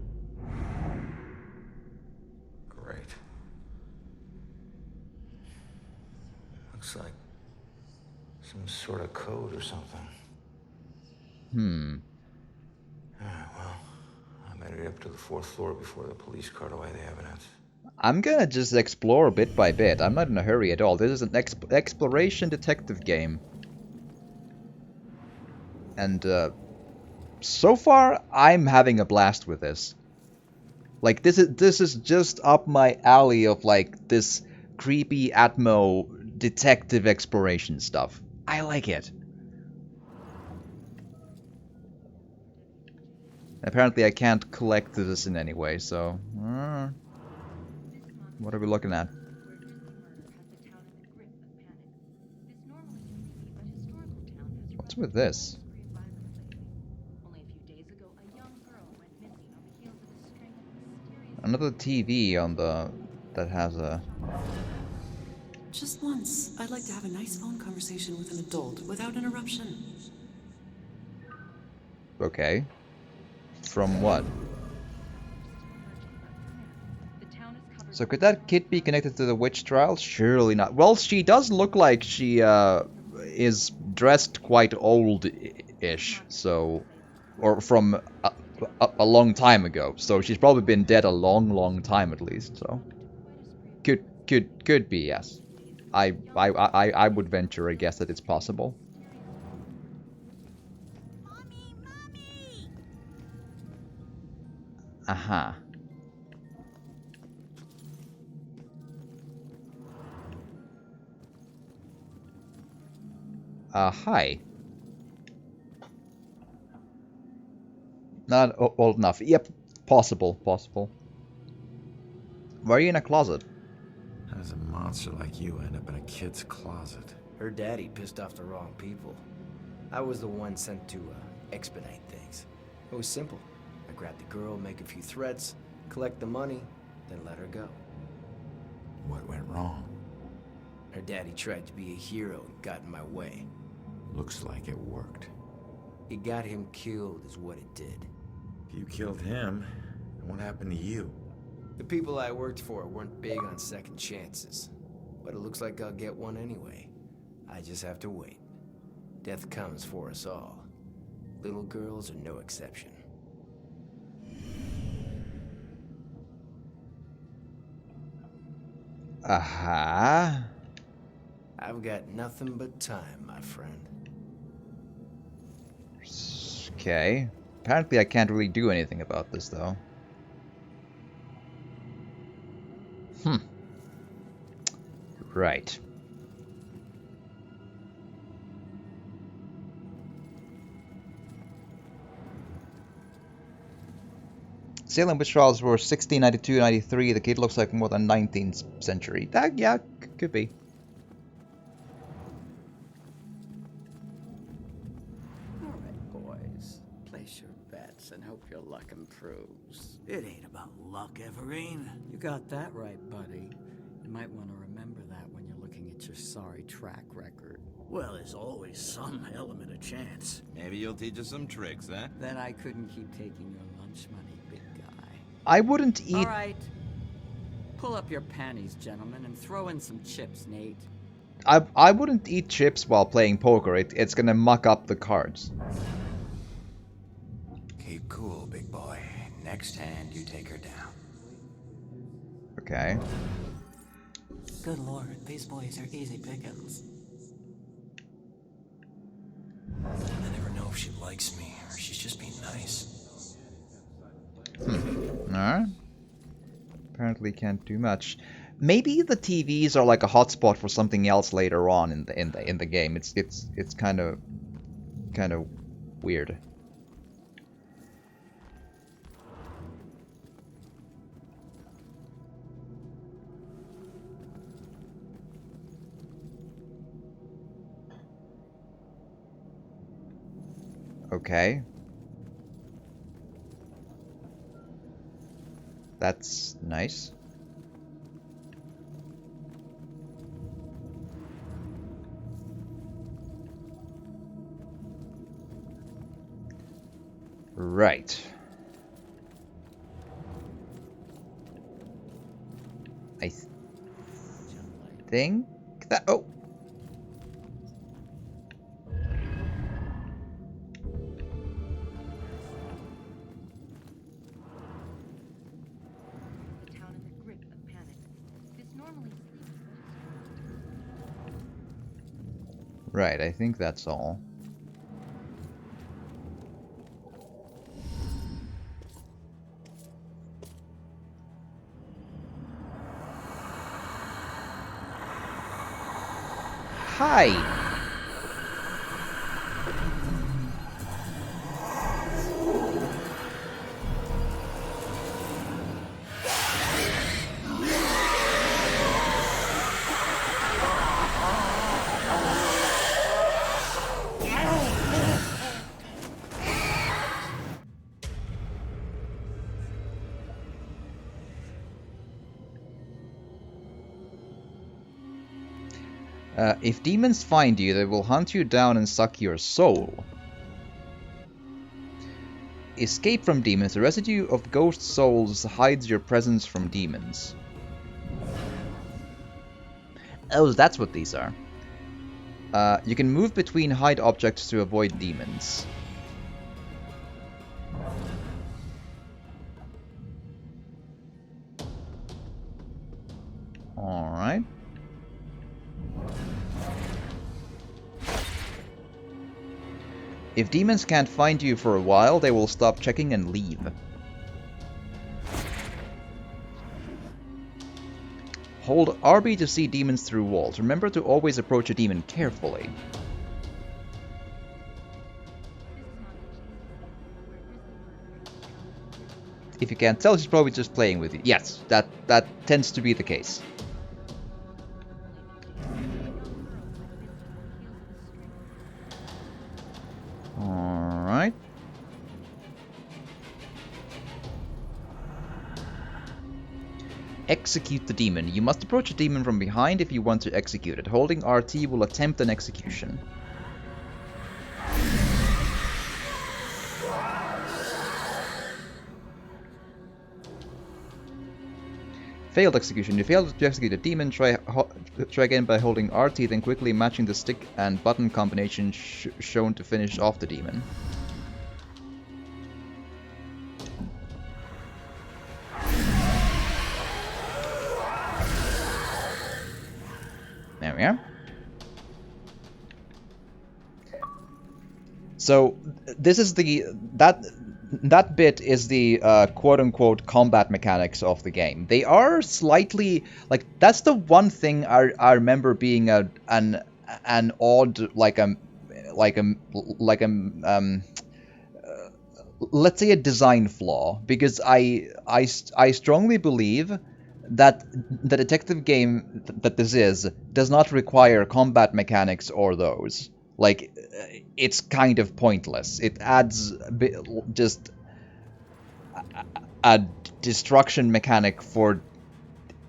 Great. Looks like some sort of code or something. Alright, well, I'm headed up to the 4th floor before the police cart away the evidence. I'm gonna just explore bit by bit. I'm not in a hurry at all. This is an exploration detective game. And, so far, I'm having a blast with this. Like, this is just up my alley of, like, this creepy Atmo detective exploration stuff. I like it. Apparently I can't collect this in any way, so... what are we looking at? What's with this? Another TV on the... that has a... Just once, I'd like to have a nice phone conversation with an adult without interruption. Okay. From what? So could that kid be connected to the witch trials? Surely not. Well, she does look like she is dressed quite old-ish, so... or from a long time ago. So she's probably been dead a long time at least, so... Could be, yes. I would venture a guess that it's possible. Aha. Hi. Not old enough. Yep, possible. Why are you in a closet? How does a monster like you end up in a kid's closet? Her daddy pissed off the wrong people. I was the one sent to expedite things. It was simple. I grabbed the girl, make a few threats, collect the money, then let her go. What went wrong? Her daddy tried to be a hero and got in my way. Looks like it worked. He got him killed is what it did. If you killed him, then what happened to you? The people I worked for weren't big on second chances. But it looks like I'll get one anyway. I just have to wait. Death comes for us all. Little girls are no exception. Aha. I've got nothing but time, my friend. Okay. Apparently I can't really do anything about this, though. Right. Salem witch trials were 1692-93. The kid looks like more than 19th century. That, yeah, could be. All right, boys. Place your bets and hope your luck improves. It ain't about luck, Everine. You got that right, buddy. You might want to remember that when you're looking at your sorry track record. Well, there's always some element of chance. Maybe you'll teach us some tricks, huh? Then I couldn't keep taking your lunch money, big guy. I wouldn't eat... All right. Pull up your panties, gentlemen, and throw in some chips, Nate. I wouldn't eat chips while playing poker. It's gonna muck up the cards. Keep cool, big boy. Next hand, you take her down. Okay. Good lord, these boys are easy pickings. I never know if she likes me or she's just being nice. Alright. Apparently can't do much. Maybe the TVs are like a hotspot for something else later on in the game. It's kind of weird. Okay. That's nice. Right. I think that... Oh! Right, I think that's all. Hi! If demons find you, they will hunt you down and suck your soul. Escape from demons. The residue of ghost souls hides your presence from demons. Oh, that's what these are. You can move between hide objects to avoid demons. Alright. If demons can't find you for a while, they will stop checking and leave. Hold RB to see demons through walls. Remember to always approach a demon carefully. If you can't tell, she's probably just playing with you. Yes, that tends to be the case. Alright. Execute the demon. You must approach a demon from behind if you want to execute it. Holding RT will attempt an execution. Failed execution. You failed to execute a demon. Try again by holding RT, then quickly matching the stick and button combination shown to finish off the demon. There we are. So this is that bit is the quote-unquote combat mechanics of the game. They are slightly like that's the one thing I remember being an odd like let's say a design flaw, because I strongly believe that the detective game that this is does not require combat mechanics or those. Like, it's kind of pointless. It adds just a destruction mechanic for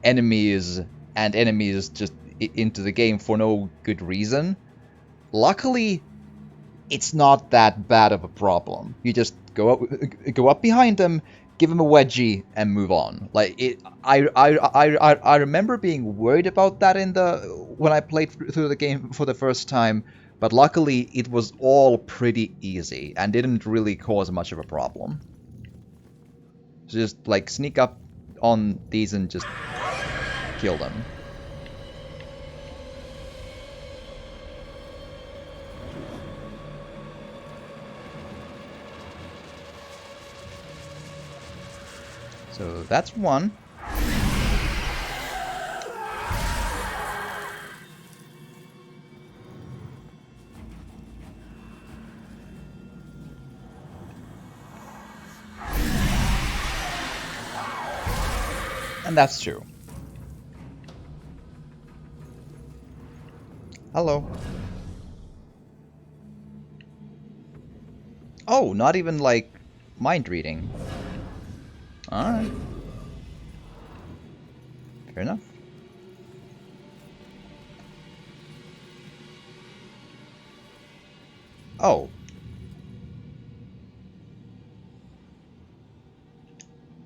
enemies and enemies just into the game for no good reason. Luckily, it's not that bad of a problem. You just go up behind them, give him a wedgie, and move on. Like I remember being worried about that when I played through the game for the first time, but luckily it was all pretty easy and didn't really cause much of a problem. So just like sneak up on these and just kill them. So that's one. And that's two. Hello. Oh, not even like mind reading. Alright. Fair enough. Oh.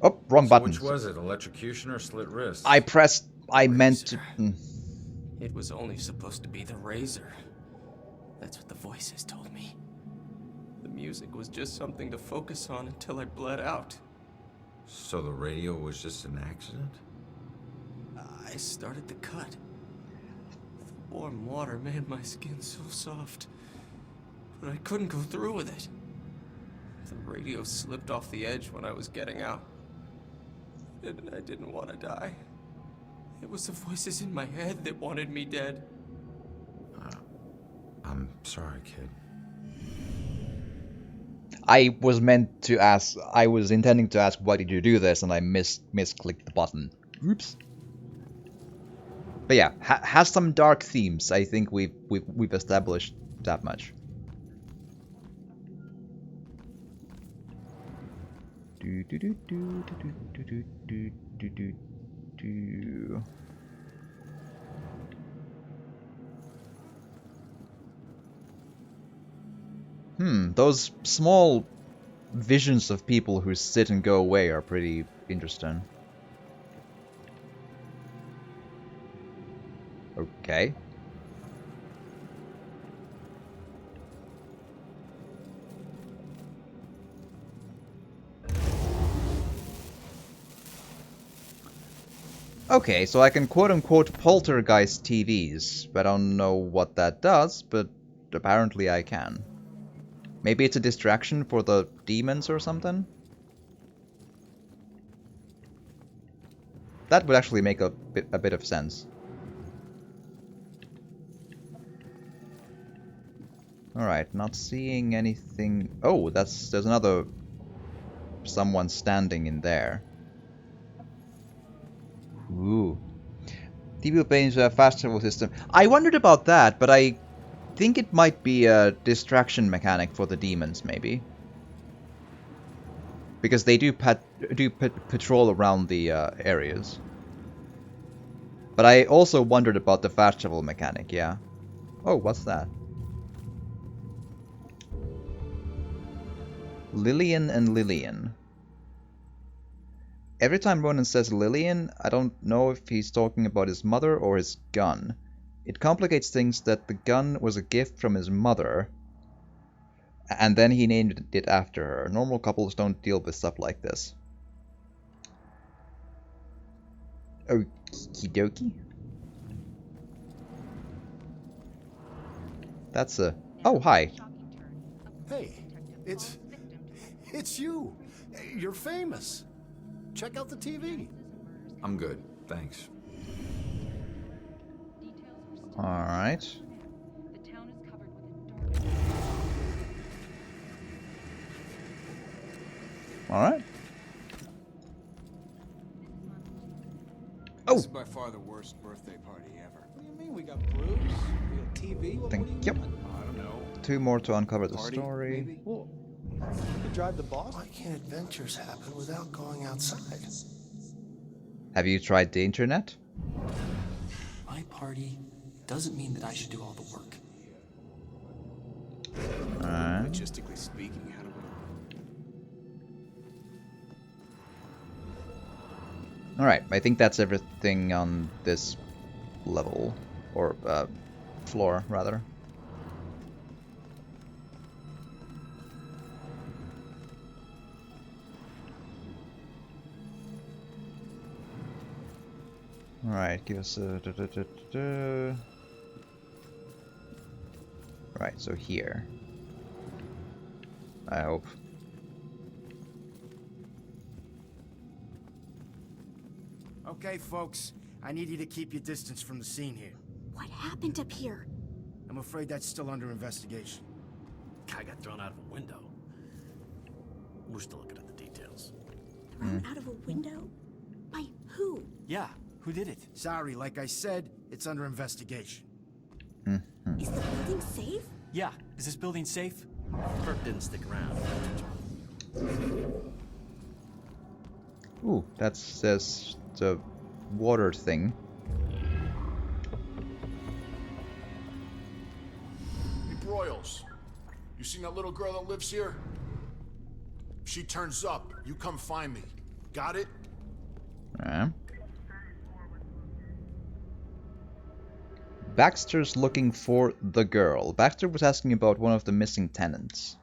Oh, wrong button. Which was it? Electrocution or slit wrist? I meant to... It was only supposed to be the razor. That's what the voices told me. The music was just something to focus on until I bled out. So the radio was just an accident? I started the cut. The warm water made my skin so soft, but I couldn't go through with it. The radio slipped off the edge when I was getting out. And I didn't want to die. It was the voices in my head that wanted me dead. I'm sorry, kid. I was intending to ask, why did you do this, and I misclicked the button. Oops. But yeah, has some dark themes. I think we've established that much. Those small visions of people who sit and go away are pretty interesting. Okay. Okay, so I can quote-unquote poltergeist TVs, but I don't know what that does, but apparently I can. Maybe it's a distraction for the demons or something? That would actually make a bit of sense. Alright, not seeing anything... Oh, there's another... someone standing in there. Ooh. TV will play into a fast travel system. I wondered about that, but I think it might be a distraction mechanic for the demons, maybe. Because they do patrol around the areas. But I also wondered about the fast travel mechanic, yeah. Oh, what's that? Lillian and Lillian. Every time Ronan says Lillian, I don't know if he's talking about his mother or his gun. It complicates things that the gun was a gift from his mother, and then he named it after her. Normal couples don't deal with stuff like this. Okie dokie. That's a... Oh, hi. Hey, it's you. You're famous. Check out the TV. I'm good, thanks. Alright. Alright. This is by far the worst birthday party ever. What do you mean? We got brews? We got TV? What do you want? I don't know. 2 more to uncover the Party, story. maybe? Well, you could drive the boss. Why can't adventures happen without going outside? Have you tried the internet? My party doesn't mean that I should do all the work. Logistically speaking, how do we... Alright, I think that's everything on this level. Or, floor, rather. Alright, give us a... Right, so here. I hope. Okay, folks. I need you to keep your distance from the scene here. What happened up here? I'm afraid that's still under investigation. Guy got thrown out of a window. We're still looking at the details. Thrown out of a window? By who? Yeah, who did it? Sorry, like I said, it's under investigation. Is the building safe? Yeah, is this building safe? Kurt didn't stick around. Ooh, that says the water thing. Hey, Broyles, you seen that little girl that lives here? If she turns up, you come find me. Got it? Baxter's looking for the girl. Baxter was asking about one of the missing tenants.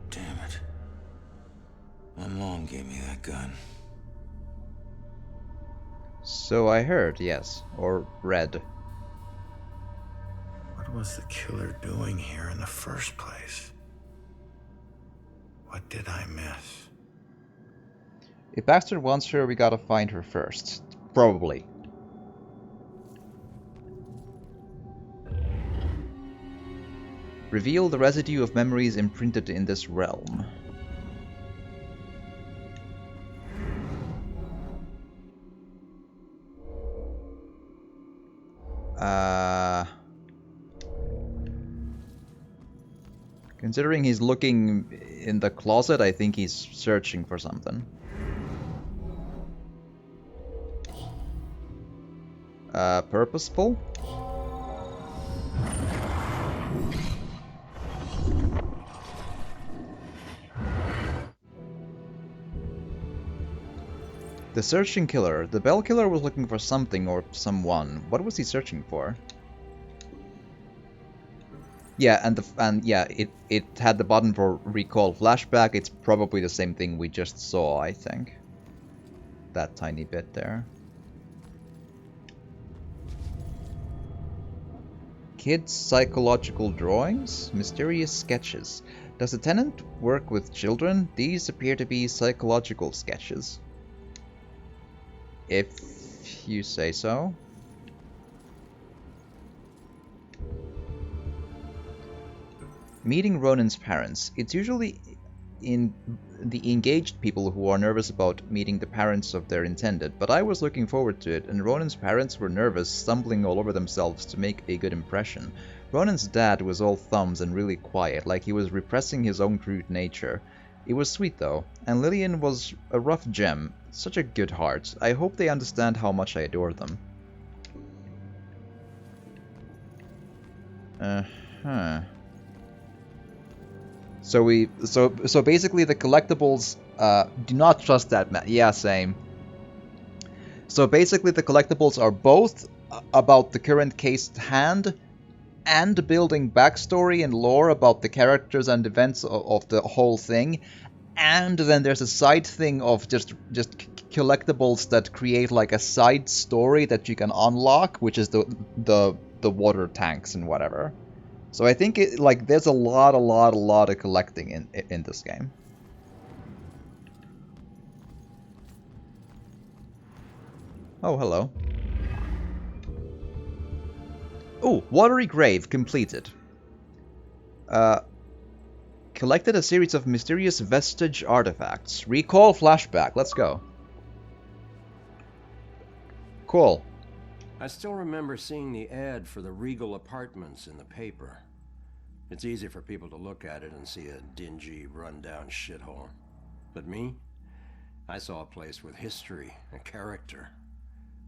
Damn it. My mom gave me that gun. So I heard, yes. Or read. What was the killer doing here in the first place? What did I miss? If Baxter wants her, we gotta find her first. Probably. Reveal the residue of memories imprinted in this realm. Considering he's looking in the closet, I think he's searching for something. Purposeful? The searching killer. The bell killer was looking for something or someone. What was he searching for? Yeah, and yeah, it had the button for recall flashback. It's probably the same thing we just saw, I think. That tiny bit there. Kids' psychological drawings? Mysterious sketches. Does the tenant work with children? These appear to be psychological sketches. If you say so. Meeting Ronan's parents. It's usually in the engaged people who are nervous about meeting the parents of their intended, but I was looking forward to it, and Ronan's parents were nervous, stumbling all over themselves to make a good impression. Ronan's dad was all thumbs and really quiet, like he was repressing his own crude nature. It was sweet though, and Lillian was a rough gem, such a good heart. I hope they understand how much I adore them. So basically the collectibles do not trust that man. Yeah, same. So basically the collectibles are both about the current case at hand and building backstory and lore about the characters and events of the whole thing. And then there's a side thing of just collectibles that create like a side story that you can unlock, which is the water tanks and whatever. So I think there's a lot of collecting in this game. Oh, hello. Oh, Watery Grave completed. Collected a series of mysterious vestige artifacts. Recall flashback. Let's go. Cool. I still remember seeing the ad for the Regal Apartments in the paper. It's easy for people to look at it and see a dingy, run-down shithole. But me? I saw a place with history and character.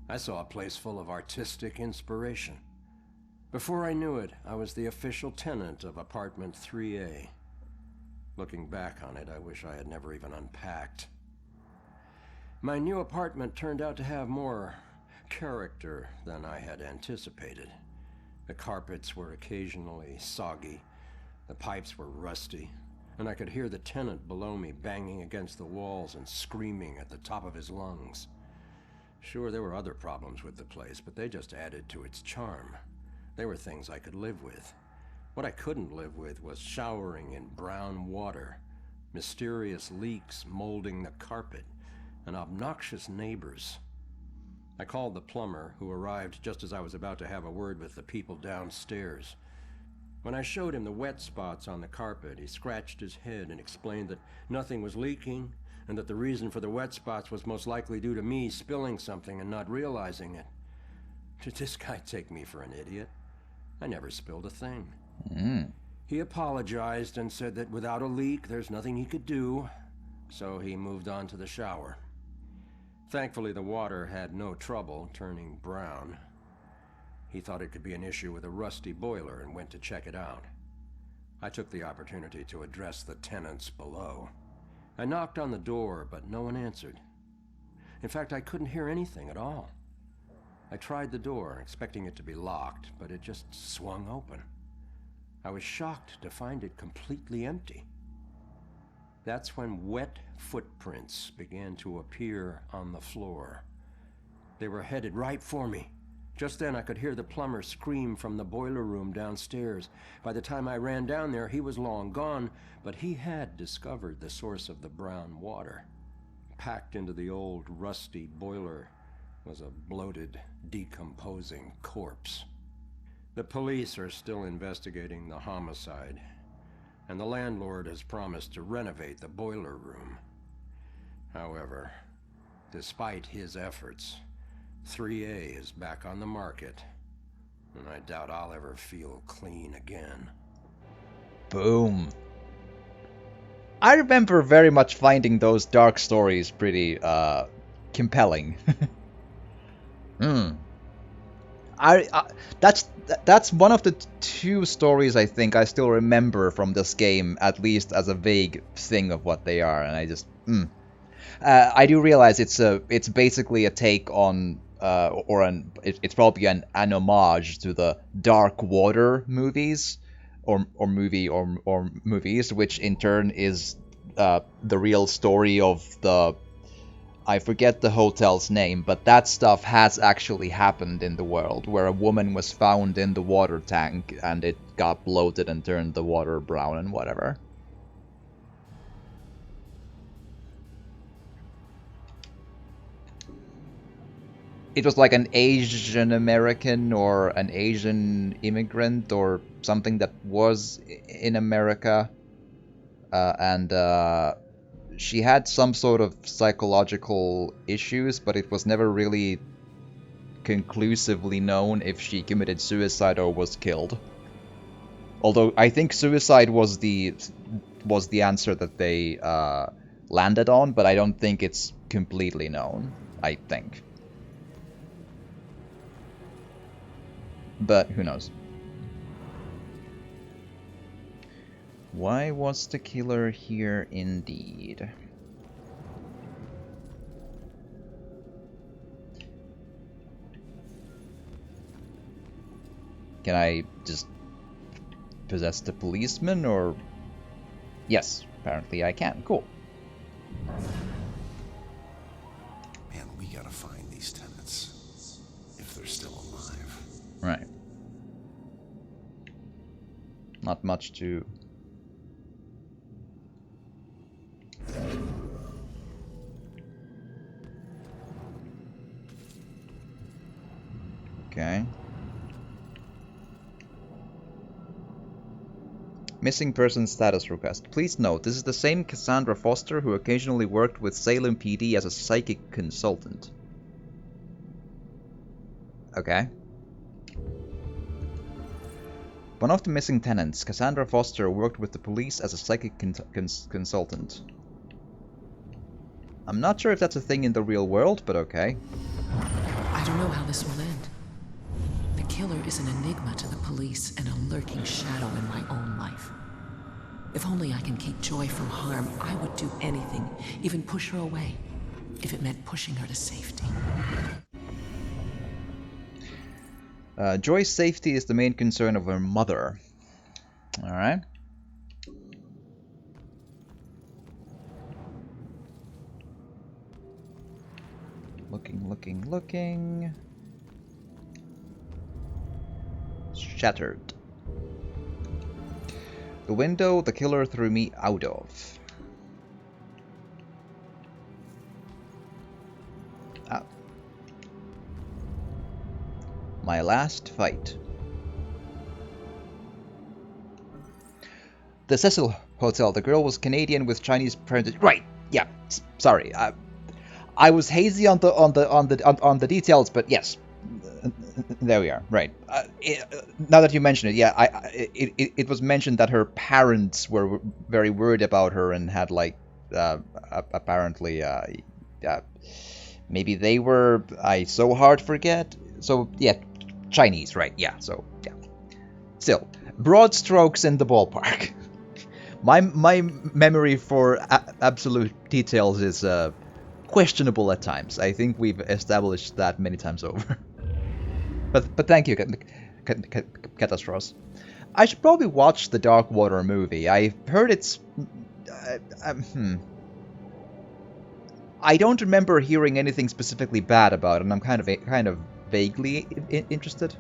I saw a place full of artistic inspiration. Before I knew it, I was the official tenant of apartment 3A. Looking back on it, I wish I had never even unpacked. My new apartment turned out to have more character than I had anticipated. The carpets were occasionally soggy, the pipes were rusty, and I could hear the tenant below me banging against the walls and screaming at the top of his lungs. Sure, there were other problems with the place, but they just added to its charm. They were things I could live with. What I couldn't live with was showering in brown water, mysterious leaks molding the carpet, and obnoxious neighbors. I called the plumber, who arrived just as I was about to have a word with the people downstairs. When I showed him the wet spots on the carpet, he scratched his head and explained that nothing was leaking, and that the reason for the wet spots was most likely due to me spilling something and not realizing it. Did this guy take me for an idiot? I never spilled a thing. He apologized and said that without a leak, there's nothing he could do, so he moved on to the shower. Thankfully, the water had no trouble turning brown. He thought it could be an issue with a rusty boiler and went to check it out. I took the opportunity to address the tenants below. I knocked on the door, but no one answered. In fact, I couldn't hear anything at all. I tried the door, expecting it to be locked, but it just swung open. I was shocked to find it completely empty. That's when wet footprints began to appear on the floor. They were headed right for me. Just then I could hear the plumber scream from the boiler room downstairs. By the time I ran down there, he was long gone, but he had discovered the source of the brown water. Packed into the old rusty boiler was a bloated, decomposing corpse. The police are still investigating the homicide, and the landlord has promised to renovate the boiler room. However, despite his efforts, 3A is back on the market, and I doubt I'll ever feel clean again. Boom. I remember very much finding those dark stories pretty compelling. That's one of the two stories I think I still remember from this game, at least as a vague thing of what they are, and I just I do realize it's basically a take on it's probably an homage to the Dark Water movies or movies, which in turn is the real story of the, I forget the hotel's name, but that stuff has actually happened in the world, where a woman was found in the water tank and it got bloated and turned the water brown and whatever. It was like an Asian American or an Asian immigrant or something that was in America, and she had some sort of psychological issues, but it was never really conclusively known if she committed suicide or was killed. Although I think suicide was the answer that they landed on, but I don't think it's completely known, I think. But who knows? Why was the killer here indeed? Can I just possess the policeman, or... Yes, apparently I can. Cool. Man, we gotta find these tenants, if they're still alive. Right. Not much to... Okay. Missing person status request. Please note, this is the same Cassandra Foster who occasionally worked with Salem PD as a psychic consultant. Okay. One of the missing tenants, Cassandra Foster, worked with the police as a psychic consultant. I'm not sure if that's a thing in the real world, but okay. I don't know how this will end. The killer is an enigma to the police and a lurking shadow in my own life. If only I can keep Joy from harm, I would do anything, even push her away, if it meant pushing her to safety. Joy's safety is the main concern of her mother. Alright. Looking. Shattered. The window the killer threw me out of. Ah. My last fight. The Cecil Hotel. The girl was Canadian with Chinese parentage. Right. Yeah. Sorry. I was hazy on the details, but yes. There we are. Right. Now that you mention it, yeah, it was mentioned that her parents were very worried about her and had like apparently maybe they were so hard to forget. So yeah, Chinese, right? Yeah. So yeah. Still, broad strokes in the ballpark. My memory for absolute details is questionable at times. I think we've established that many times over. But thank you, Catastros. I should probably watch the Dark Water movie. I've heard it's... I don't remember hearing anything specifically bad about it, and I'm kind of vaguely interested.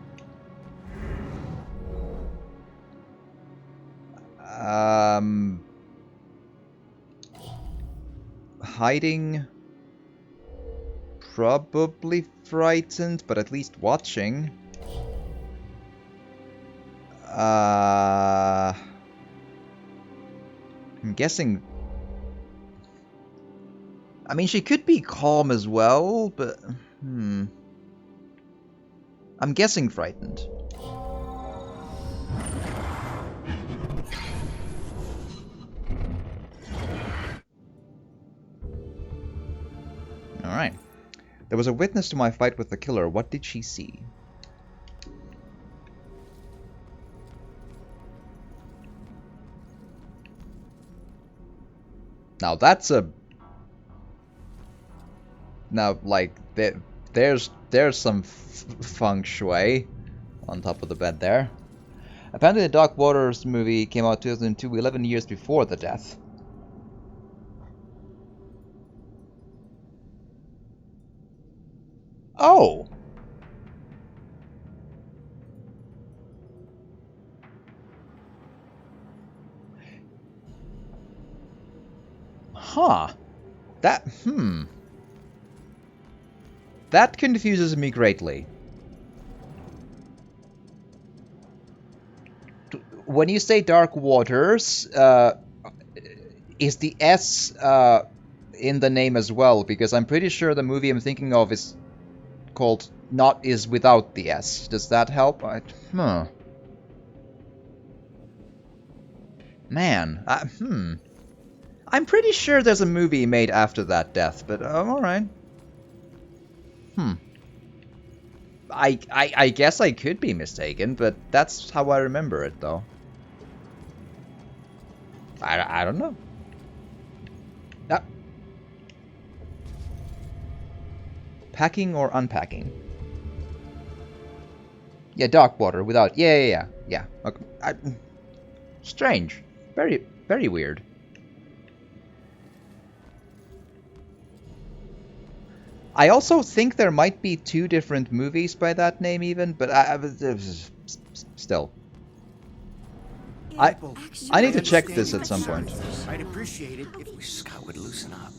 Hiding... Probably frightened, but at least watching. I'm guessing... I mean, she could be calm as well, but... I'm guessing frightened. Alright. There was a witness to my fight with the killer. What did she see? Now that's a... Now, like, there's some feng shui on top of the bed there. Apparently the Dark Waters movie came out 2002, 11 years before the death. Oh! Huh. That confuses me greatly. When you say Dark Waters, is the S in the name as well? Because I'm pretty sure the movie I'm thinking of is called Not Is without the S. Does that help? Man, I'm pretty sure there's a movie made after that death, but alright. I guess I could be mistaken, but that's how I remember it, though. I don't know. Packing or unpacking? Yeah, Dark Water without... Yeah. Okay. Strange. Very, very weird. I also think there might be 2 different movies by that name even, but still. people. I need to check this at some point. I'd appreciate it if Scott would loosen up.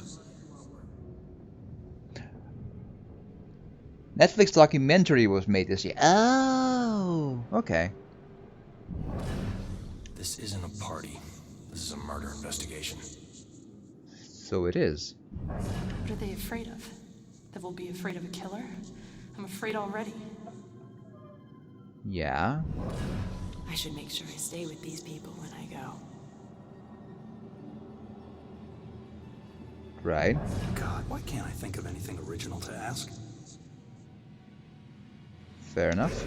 Netflix documentary was made this year. Oh, okay. This isn't a party. This is a murder investigation. So it is. What are they afraid of? That we'll be afraid of a killer? I'm afraid already. Yeah. I should make sure I stay with these people when I go. Right. God, why can't I think of anything original to ask? Fair enough.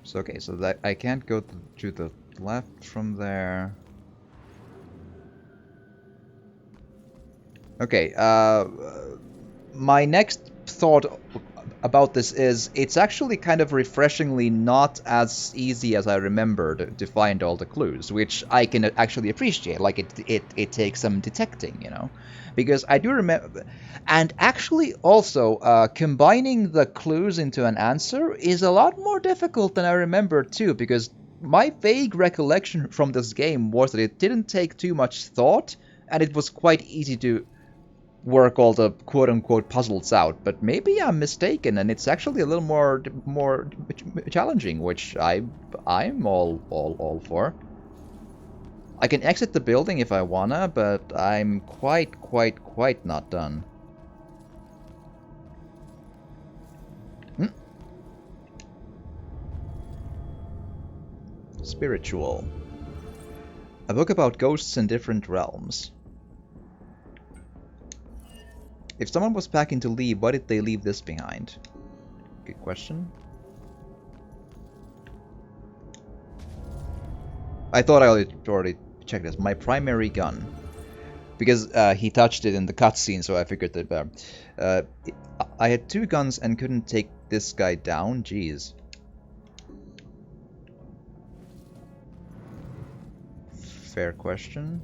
So okay, so that I can't go to the left from there. Okay, my next thought about this is it's actually kind of refreshingly not as easy as I remembered to find all the clues, which I can actually appreciate. Like it takes some detecting, you know, because I do remember, and actually also combining the clues into an answer is a lot more difficult than I remember too, because my vague recollection from this game was that it didn't take too much thought and it was quite easy to work all the quote-unquote puzzles out, but maybe I'm mistaken and it's actually a little more challenging, which I'm all for. I can exit the building if I wanna, but I'm quite not done. Spiritual. A book about ghosts in different realms. If someone was packing to leave, why did they leave this behind? Good question. I thought I already checked this. My primary gun. Because he touched it in the cutscene, so I figured that... I had 2 guns and couldn't take this guy down? Jeez. Fair question.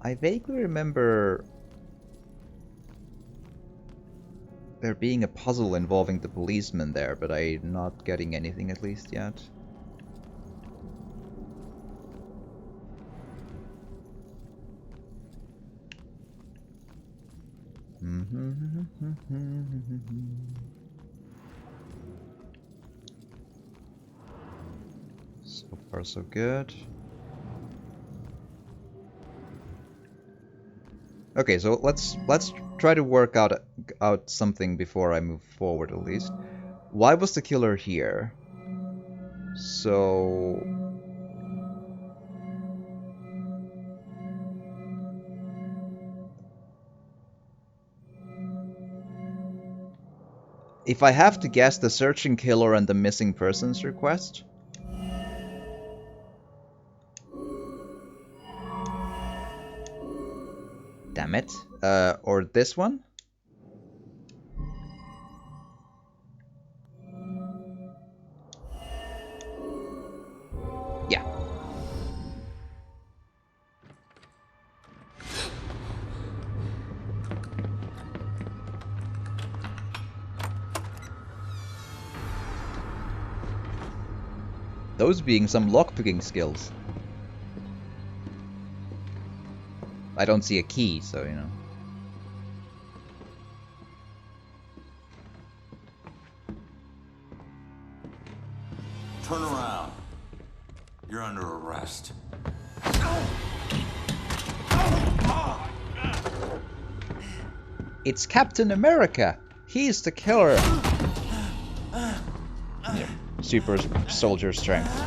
I vaguely remember there being a puzzle involving the policeman there, but I'm not getting anything at least yet. So far so good. Okay, so let's try to work out something before I move forward at least. Why was the killer here? So if I have to guess, the searching killer and the missing persons request. Damn it. Or this one? Yeah. Those being some lockpicking skills. I don't see a key, so you know. Turn around. You're under arrest. It's Captain America. He's the killer. Yeah, super soldier strength.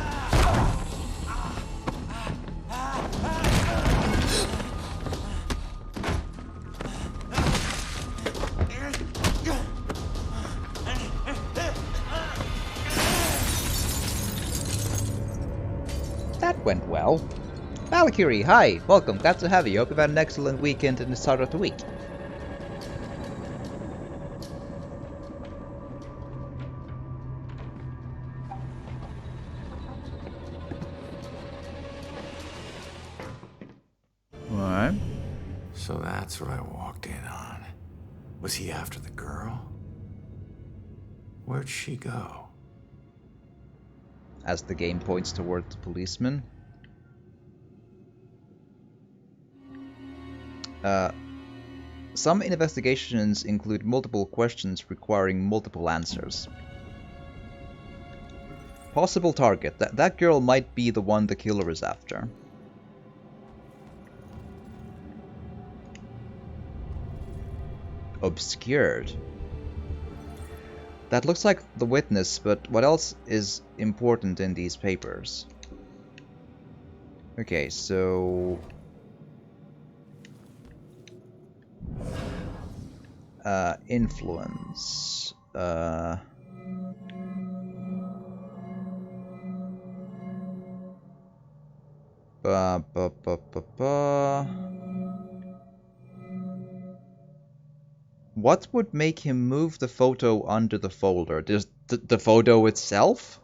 Went well. Valkyrie, hi! Welcome, glad to have you. Hope you've had an excellent weekend and the start of the week. That's what I walked in on. Was he after the girl? Where'd she go? As the game points toward the policeman. Some investigations include multiple questions requiring multiple answers. Possible target. That girl might be the one the killer is after. Obscured. That looks like the witness, but what else is important in these papers? Okay, so... influence. What would make him move the photo under the folder? Just the photo itself?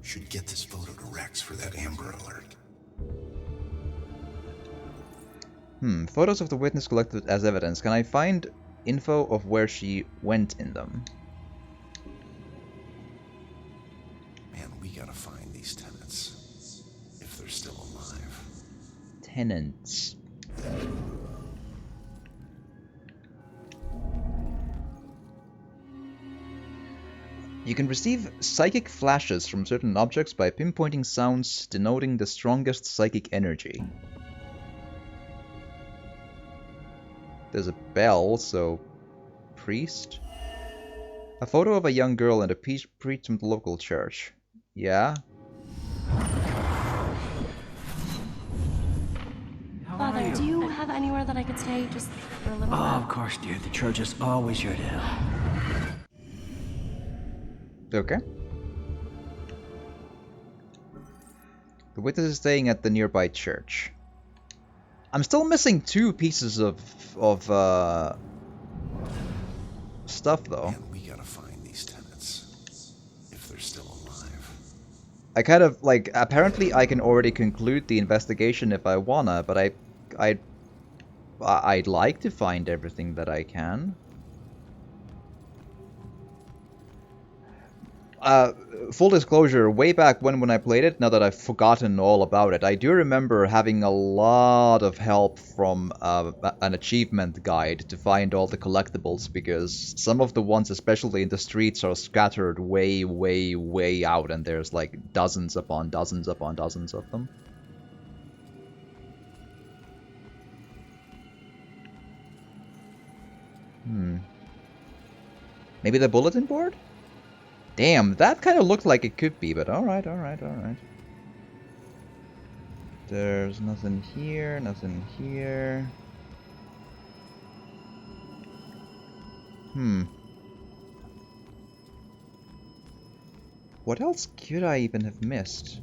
Should get this photo to Rex for that Amber Alert. Photos of the witness collected as evidence. Can I find info of where she went in them? Man, we gotta find these tenants. If they're still alive. Tenants. You can receive psychic flashes from certain objects by pinpointing sounds denoting the strongest psychic energy. There's a bell, so... priest? A photo of a young girl and a priest from the local church. Yeah? Father, do you have anywhere that I could stay just for a little while? Oh, of course, dear. The church is always here to help. Okay. The witness is staying at the nearby church. I'm still missing 2 pieces of stuff, though. Man, we gotta find these tenants. If they're still alive. I kind of, like, apparently I can already conclude the investigation if I wanna, but I'd like to find everything that I can. Full disclosure, way back when I played it, now that I've forgotten all about it, I do remember having a lot of help from an achievement guide to find all the collectibles, because some of the ones, especially in the streets, are scattered way, way, way out, and there's like dozens upon dozens upon dozens of them. Maybe the bulletin board? Damn, that kind of looked like it could be, but alright, alright, alright. There's nothing here, nothing here. What else could I even have missed?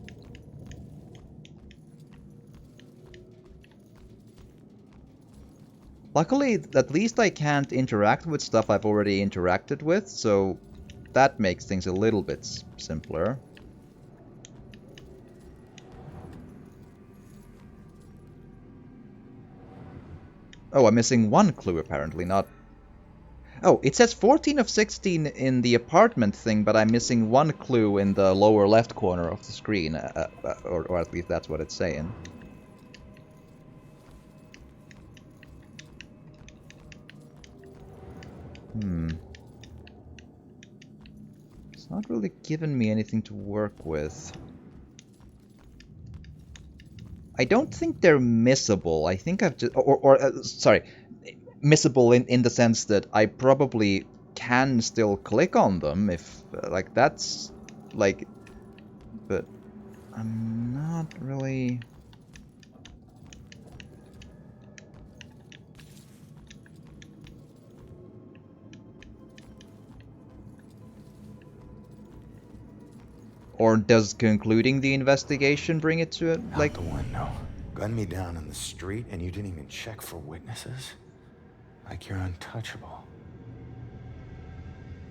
Luckily, at least I can't interact with stuff I've already interacted with, so that makes things a little bit simpler. Oh, I'm missing 1 clue apparently, not... Oh, it says 14 of 16 in the apartment thing, but I'm missing 1 clue in the lower left corner of the screen, or at least that's what it's saying. It's not really giving me anything to work with. I don't think they're missable. I think I've just... sorry. Missable in the sense that I probably can still click on them if... like, that's... like... But... I'm not really... Or does concluding the investigation bring it to it? Like, Out the window. Gun me down in the street and you didn't even check for witnesses? Like you're untouchable.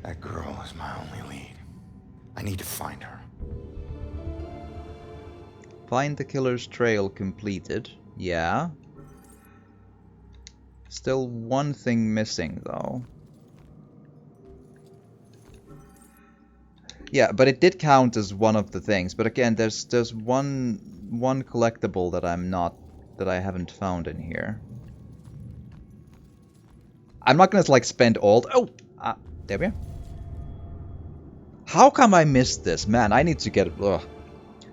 That girl is my only lead. I need to find her. Find the killer's trail completed. Yeah. Still one thing missing, though. Yeah, but it did count as one of the things. But again, there's one collectible that I haven't found in here. I'm not gonna like spend all. There we are. How come I missed this, man? I need to get. Ugh.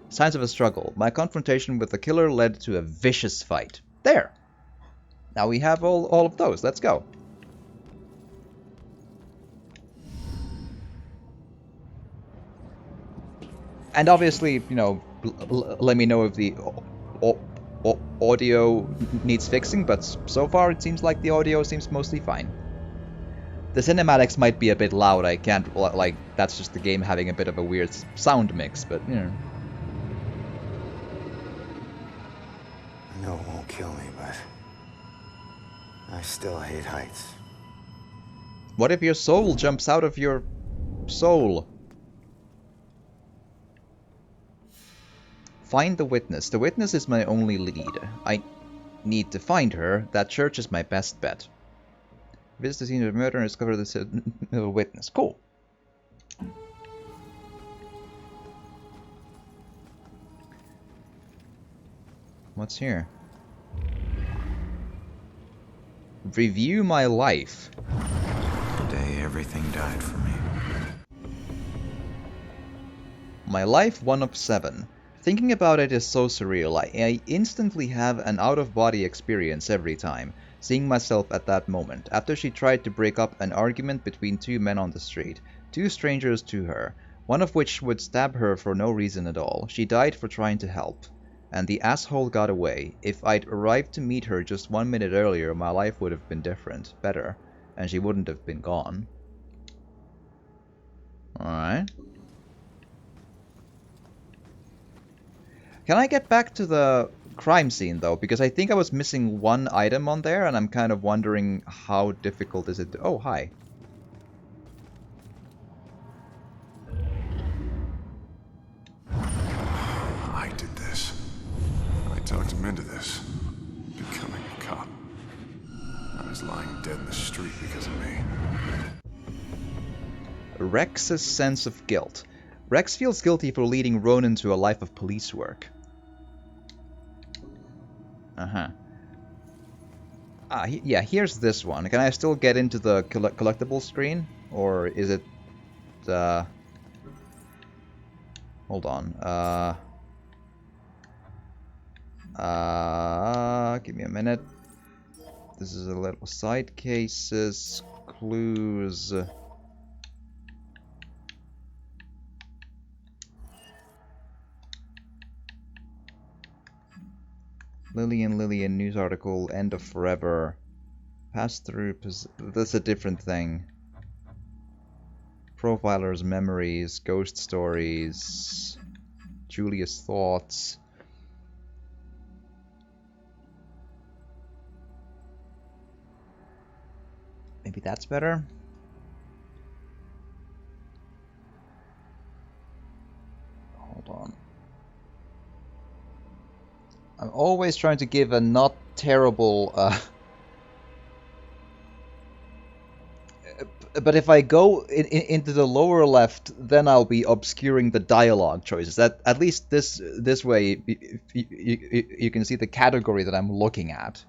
Signs of a struggle. My confrontation with the killer led to a vicious fight. There. Now we have all of those. Let's go. And obviously, you know, let me know if the audio needs fixing, but so far it seems like the audio seems mostly fine. The cinematics might be a bit loud. I can't, like, that's just the game having a bit of a weird sound mix, but, you know. I know it won't kill me, but I still hate heights. What if your soul jumps out of your soul? Find the witness. The witness is my only lead. I need to find her. That church is my best bet. Visit the scene of the murder and discover the witness. Cool. What's here? Review my life. Today everything died for me. My life 1 of 7. Thinking about it is so surreal. I instantly have an out-of-body experience every time, seeing myself at that moment. After she tried to break up an argument between 2 men on the street, 2 strangers to her, one of which would stab her for no reason at all. She died for trying to help. And the asshole got away. If I'd arrived to meet her just 1 minute earlier, my life would have been different, better, and she wouldn't have been gone. Alright. Can I get back to the crime scene, though? Because I think I was missing 1 item on there, and I'm kind of wondering how difficult is it to... Oh, hi. I did this. I talked him into this. Becoming a cop. I was lying dead in the street because of me. Rex's sense of guilt. Rex feels guilty for leading Ronan to a life of police work. Yeah, here's this one. Can I still get into the collectible screen? Or is it... Hold on. Give me a minute. This is a little side cases, clues. Lillian news article, end of forever. Pass through, that's a different thing. Profiler's memories, ghost stories, Julia's thoughts. Maybe that's better? Hold on. I'm always trying to give a not terrible... but if I go into the lower left, then I'll be obscuring the dialogue choices. That at least this way, you can see the category that I'm looking at.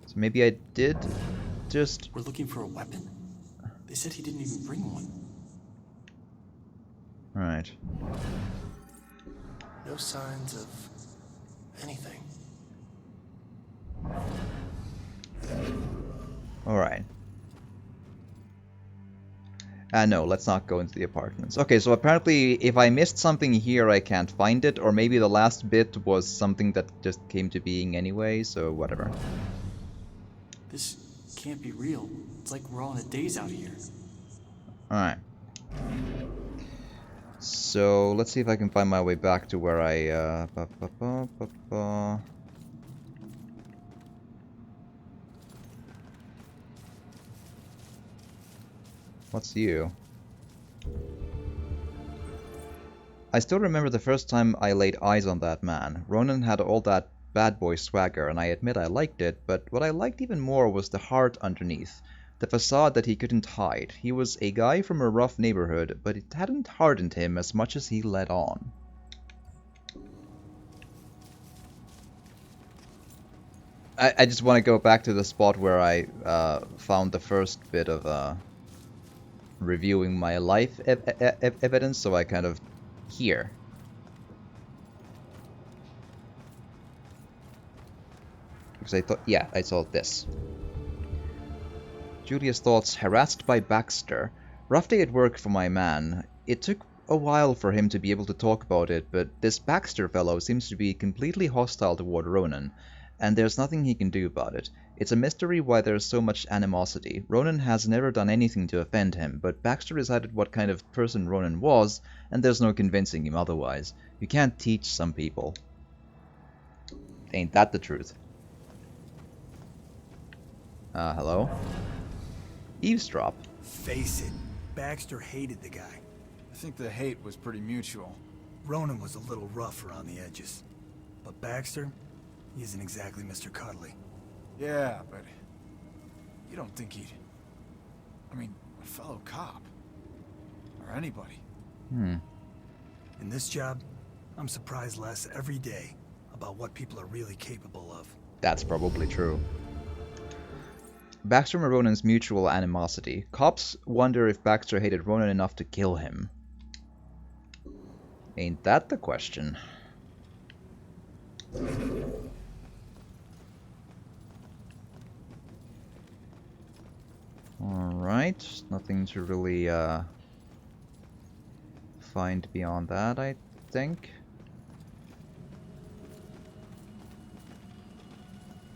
So maybe I did just... We're looking for a weapon? They said he didn't even bring one. Right. No signs of anything. Alright. No, let's not go into the apartments. Okay, so apparently if I missed something here, I can't find it, or maybe the last bit was something that just came to being anyway, so whatever. This can't be real. It's like we're all in a daze out here. Alright. So let's see if I can find my way back to where I What's you? I still remember the first time I laid eyes on that man. Ronan had all that bad boy swagger, and I admit I liked it, but what I liked even more was the heart underneath. The facade that he couldn't hide. He was a guy from a rough neighborhood, but it hadn't hardened him as much as he let on. I just want to go back to the spot where I found the first bit of reviewing my life evidence, so I kind of hear. Because I thought, yeah, I saw this. Julia's thoughts harassed by Baxter. Rough day at work for my man. It took a while for him to be able to talk about it, but this Baxter fellow seems to be completely hostile toward Ronan, and there's nothing he can do about it. It's a mystery why there's so much animosity. Ronan has never done anything to offend him, but Baxter decided what kind of person Ronan was, and there's no convincing him otherwise. You can't teach some people. Ain't that the truth? Hello? Eavesdrop. Face it, Baxter hated the guy. I think the hate was pretty mutual. Ronan was a little rough around the edges. But Baxter, he isn't exactly Mr. Cuddly. Yeah, but you don't think he'd... I mean, a fellow cop. Or anybody. In this job, I'm surprised less every day about what people are really capable of. That's probably true. Baxter and Ronan's mutual animosity. Cops wonder if Baxter hated Ronan enough to kill him. Ain't that the question? Alright, nothing to really find beyond that, I think.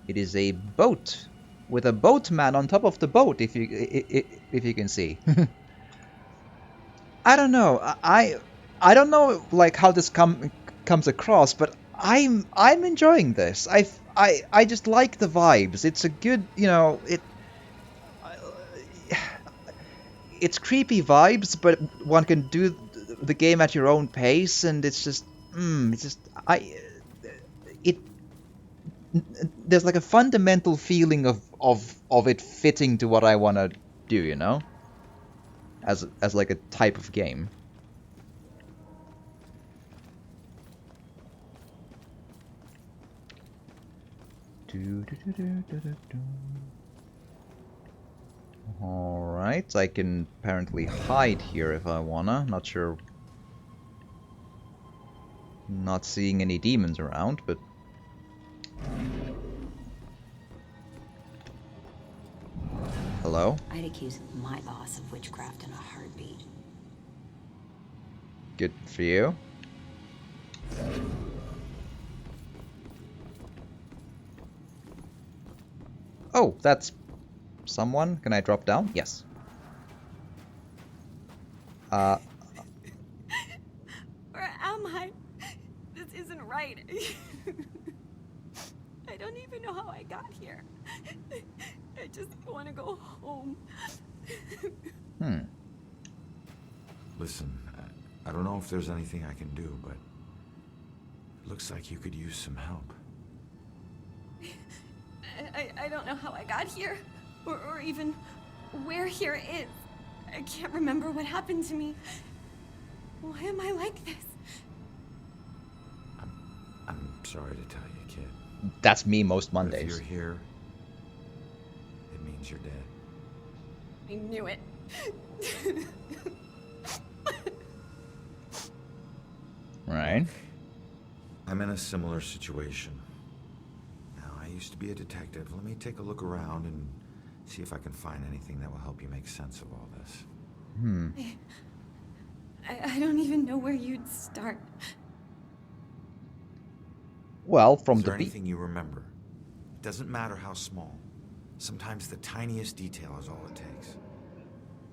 It is a boat with a boatman on top of the boat, if you can see. I don't know. I don't know like how this comes across, but I'm enjoying this. I just like the vibes. It's a good, you know, it's creepy vibes, but one can do the game at your own pace, and it's just there's like a fundamental feeling of it fitting to what I want to do, you know, as like a type of game. Alright, I can apparently hide here if I wanna. Not sure. Not seeing any demons around, but... Hello? I'd accuse my boss of witchcraft in a heartbeat. Good for you. Oh, that's someone. Can I drop down? Yes. Where am I? This isn't right. I don't even know how I got here. I just want to go home. Listen, I don't know if there's anything I can do, but it looks like you could use some help. I don't know how I got here, or even where here is. I can't remember what happened to me. Why am I like this? I'm sorry to tell you, kid. That's me most But Mondays. if you're here, it means you're dead. I knew it. Right. I'm in a similar situation. Now, I used to be a detective. Let me take a look around and see if I can find anything that will help you make sense of all this. I don't even know where you'd start. Well, from Is the there anything you remember? It doesn't matter how small. Sometimes the tiniest detail is all it takes.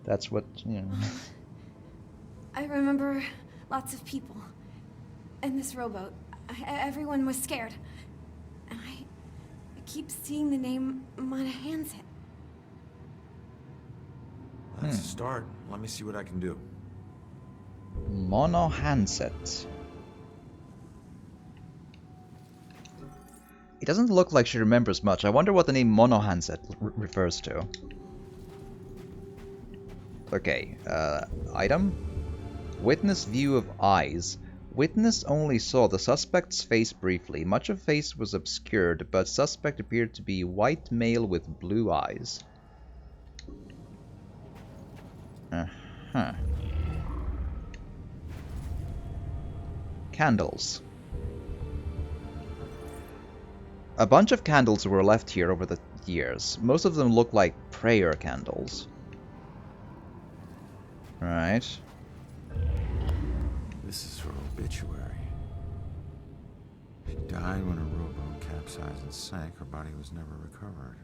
That's what, you know. I remember lots of people. In this rowboat, everyone was scared. And I keep seeing the name Mona Hansen. That's a start. Let me see what I can do. Mono handset. It doesn't look like she remembers much. I wonder what the name Mono handset refers to. Okay, item. Witness view of eyes. Witness only saw the suspect's face briefly. Much of face was obscured, but suspect appeared to be white male with blue eyes. Uh-huh. Candles. A bunch of candles were left here over the years. Most of them look like prayer candles. Right. This is her obituary. She died when a rowboat capsized and sank. Her body was never recovered.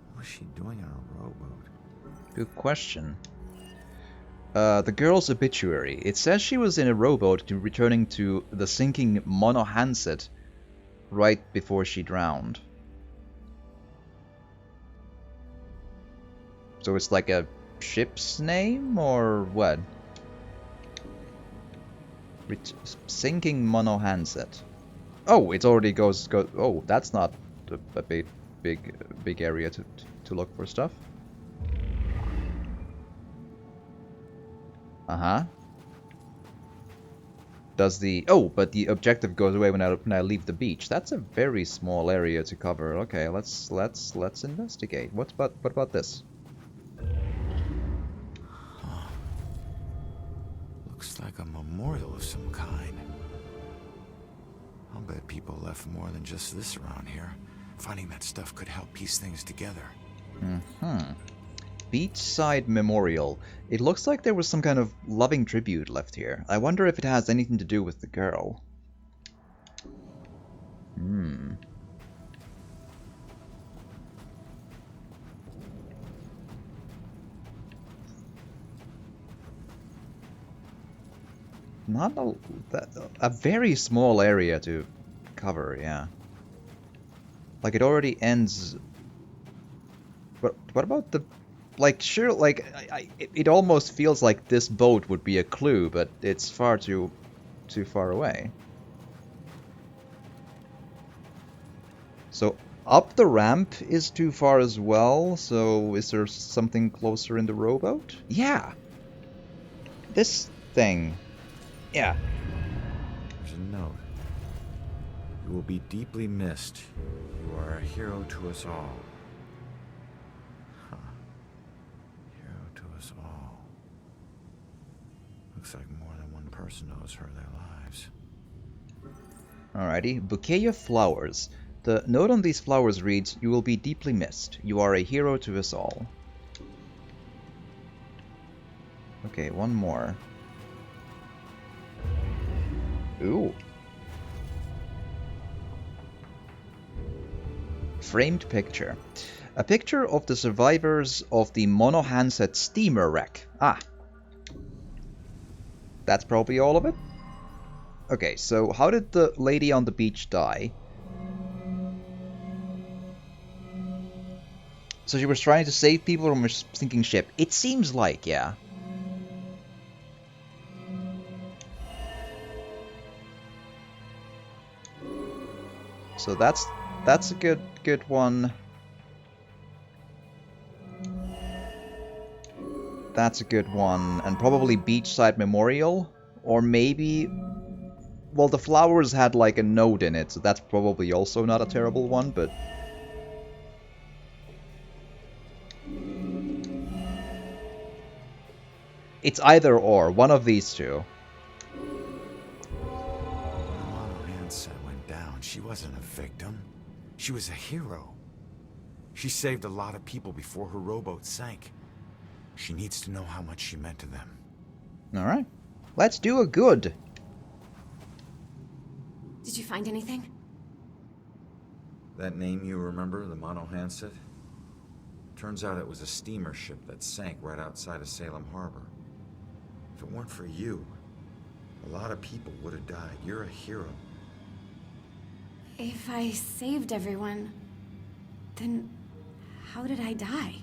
What was she doing on a rowboat? Good question. The girl's obituary. It says she was in a rowboat returning to the sinking Mono Hanset right before she drowned. So it's like a ship's name, or what? Sinking Mono Hanset. Oh, it already goes. Oh, that's not a big area to look for stuff. Uh-huh. Does the... Oh, but the objective goes away when I leave the beach. That's a very small area to cover. Okay, let's investigate. What about this? Huh. Looks like a memorial of some kind. I'll bet people left more than just this around here. Finding that stuff could help piece things together. Mm-hmm. Beachside Memorial. It looks like there was some kind of loving tribute left here. I wonder if it has anything to do with the girl. Hmm. Not a very small area to cover, yeah. Like it already ends. But what about the? Like, sure, like, it almost feels like this boat would be a clue, but it's far too far away. So, up the ramp is too far as well, so is there something closer in the rowboat? Yeah! This thing. Yeah. There's a note. You will be deeply missed. You are a hero to us all. Looks like more than one person owes her their lives. Alrighty, bouquet of flowers. The note on these flowers reads, "You will be deeply missed. You are a hero to us all." Okay, one more. Ooh. Framed picture. A picture of the survivors of the Mono Hanset steamer wreck. Ah. That's probably all of it? Okay, so how did the lady on the beach die? So she was trying to save people from a sinking ship. It seems like, yeah. So that's a good one. That's a good one, and probably Beachside Memorial, or maybe... Well, the flowers had like a note in it, so that's probably also not a terrible one, but... It's either or, one of these two. Mono Hansen went down. She wasn't a victim. She was a hero. She saved a lot of people before her rowboat sank. She needs to know how much she meant to them. Alright. Let's do a good. Did you find anything? That name you remember, the Mono Hanset? Turns out it was a steamer ship that sank right outside of Salem Harbor. If it weren't for you, a lot of people would have died. You're a hero. If I saved everyone, then how did I die?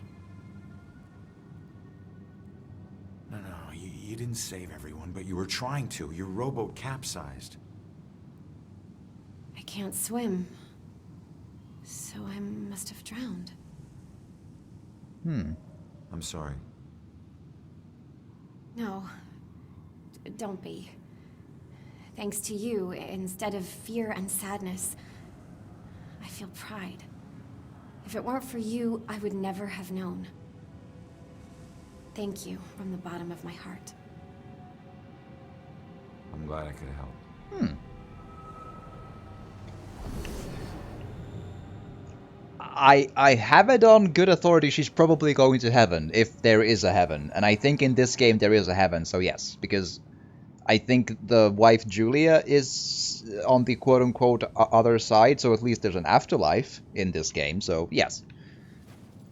No, you didn't save everyone, but you were trying to. Your rowboat capsized. I can't swim, so I must have drowned. I'm sorry. No, don't be. Thanks to you, instead of fear and sadness, I feel pride. If it weren't for you, I would never have known. Thank you from the bottom of my heart. I'm glad I could help. I have it on good authority she's probably going to heaven, if there is a heaven. And I think in this game there is a heaven, so yes. Because I think the wife Julia is on the quote-unquote other side, so at least there's an afterlife in this game, so yes.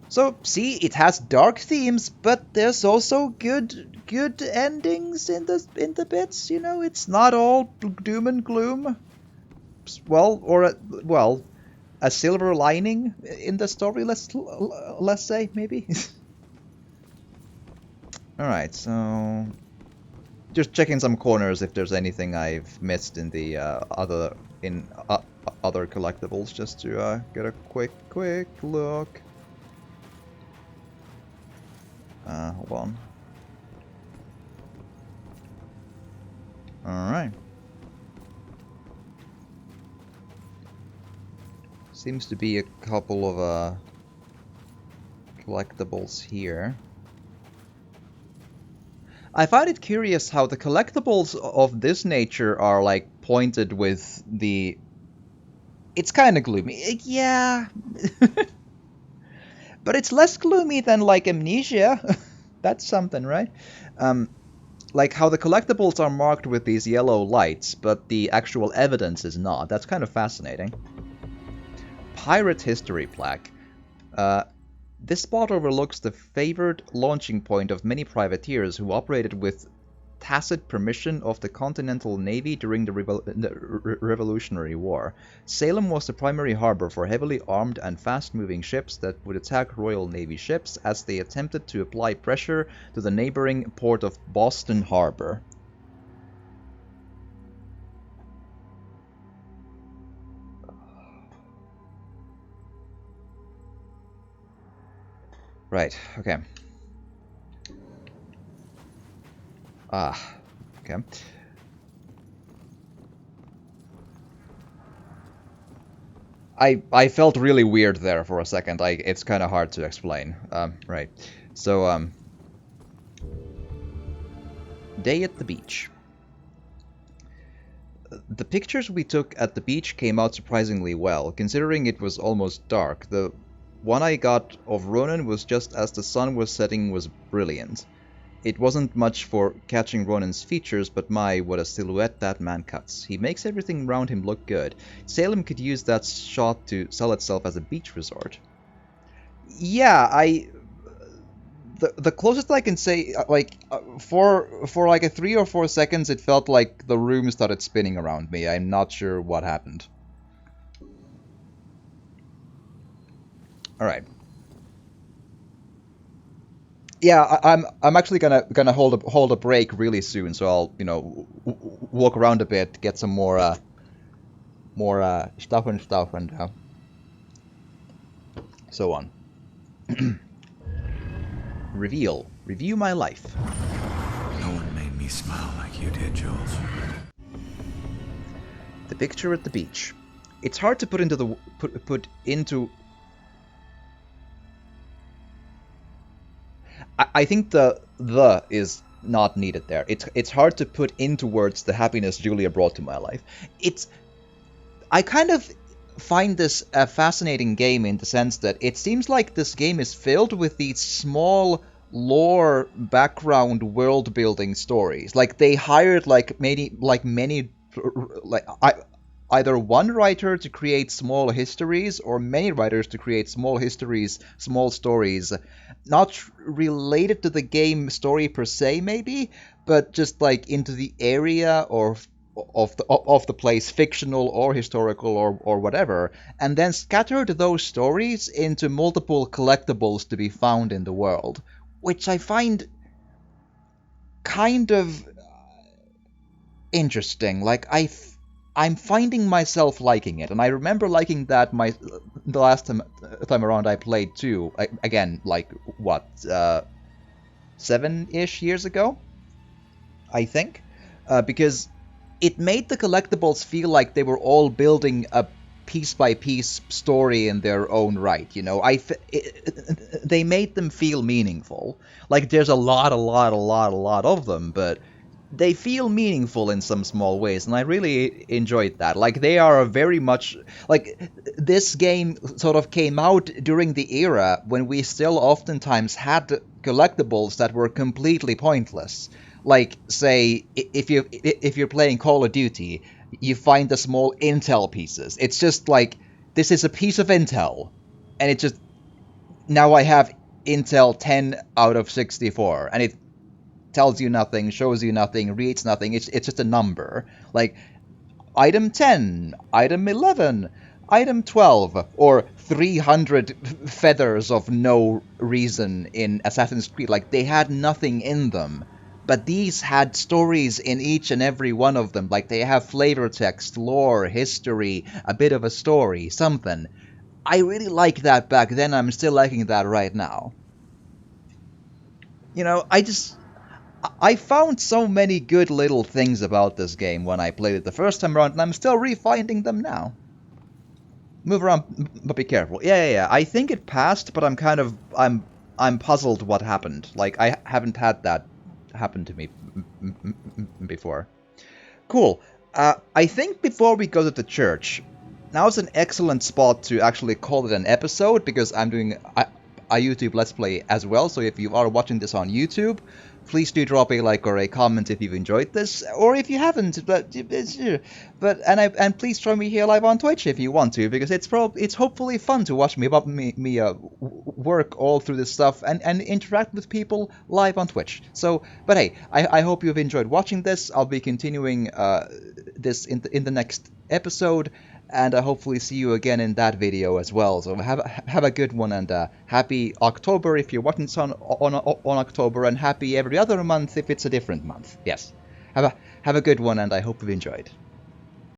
So, see, it has dark themes, but there's also good endings in the bits, you know? It's not all doom and gloom. Well, a silver lining in the story, let's say, maybe. Alright, so just checking some corners if there's anything I've missed in the other collectibles, just to get a quick look. Hold on. Alright. Seems to be a couple of collectibles here. I find it curious how the collectibles of this nature are like pointed with the... It's kind of gloomy. Yeah. But it's less gloomy than like Amnesia. That's something, right? Like how the collectibles are marked with these yellow lights, but the actual evidence is not. That's kind of fascinating. Pirate History Plaque. This spot overlooks the favored launching point of many privateers who operated with tacit permission of the Continental Navy during the Revolutionary War. Salem was the primary harbor for heavily armed and fast-moving ships that would attack Royal Navy ships as they attempted to apply pressure to the neighboring port of Boston Harbor. Right, okay. Okay. I felt really weird there for a second. It's kind of hard to explain. Right. So, day at the beach. The pictures we took at the beach came out surprisingly well, considering it was almost dark. The one I got of Ronan was just as the sun was setting was brilliant. It wasn't much for catching Ronan's features, but my, what a silhouette that man cuts. He makes everything around him look good. Salem could use that shot to sell itself as a beach resort. Yeah, the closest I can say, for like a 3 or 4 seconds, it felt like the room started spinning around me. I'm not sure what happened. All right. Yeah, I'm actually gonna hold a break really soon, so I'll walk around a bit, get some more stuff and so on. Review my life. No one made me smile like you did, Jules. The picture at the beach. It's hard to put into I think the is not needed there. It's hard to put into words the happiness Julia brought to my life. I kind of find this a fascinating game in the sense that it seems like this game is filled with these small lore background world building stories. Like they hired either one writer to create small histories or many writers to create small histories, small stories, not related to the game story per se maybe, but just like into the area or of the place, fictional or historical or whatever, and then scattered those stories into multiple collectibles to be found in the world, which I find kind of interesting. Like I'm finding myself liking it, and I remember liking that the last time around I played too. Again, like what 7-ish years ago, I think, because it made the collectibles feel like they were all building a piece-by-piece story in their own right. You know, they made them feel meaningful. Like there's a lot of them, but they feel meaningful in some small ways, and I really enjoyed that. Like they are very much like this game sort of came out during the era when we still oftentimes had collectibles that were completely pointless. Like, say, if you're playing Call of Duty, you find the small intel pieces. It's just like, this is a piece of intel, and it just, now I have intel 10 out of 64, and it tells you nothing, shows you nothing, reads nothing. It's just a number. Like, item 10, item 11, item 12, or 300 feathers of no reason in Assassin's Creed. Like, they had nothing in them. But these had stories in each and every one of them. Like, they have flavor text, lore, history, a bit of a story, something. I really liked that back then. I'm still liking that right now. You know, I found so many good little things about this game when I played it the first time around, and I'm still refinding them now. Move around, but be careful. Yeah. I think it passed, but I'm puzzled what happened. Like, I haven't had that happen to me before. Cool. I think before we go to the church, now's an excellent spot to actually call it an episode, because I'm doing a YouTube Let's Play as well, so if you are watching this on YouTube, please do drop a like or a comment if you've enjoyed this, or if you haven't. And please join me here live on Twitch if you want to, because it's hopefully fun to watch me work all through this stuff and interact with people live on Twitch. So, but hey, I hope you've enjoyed watching this. I'll be continuing this in the next episode, and I hopefully see you again in that video as well. So have a good one, and happy October if you're watching this on October, and happy every other month if it's a different month. Yes. Have a good one, and I hope you've enjoyed.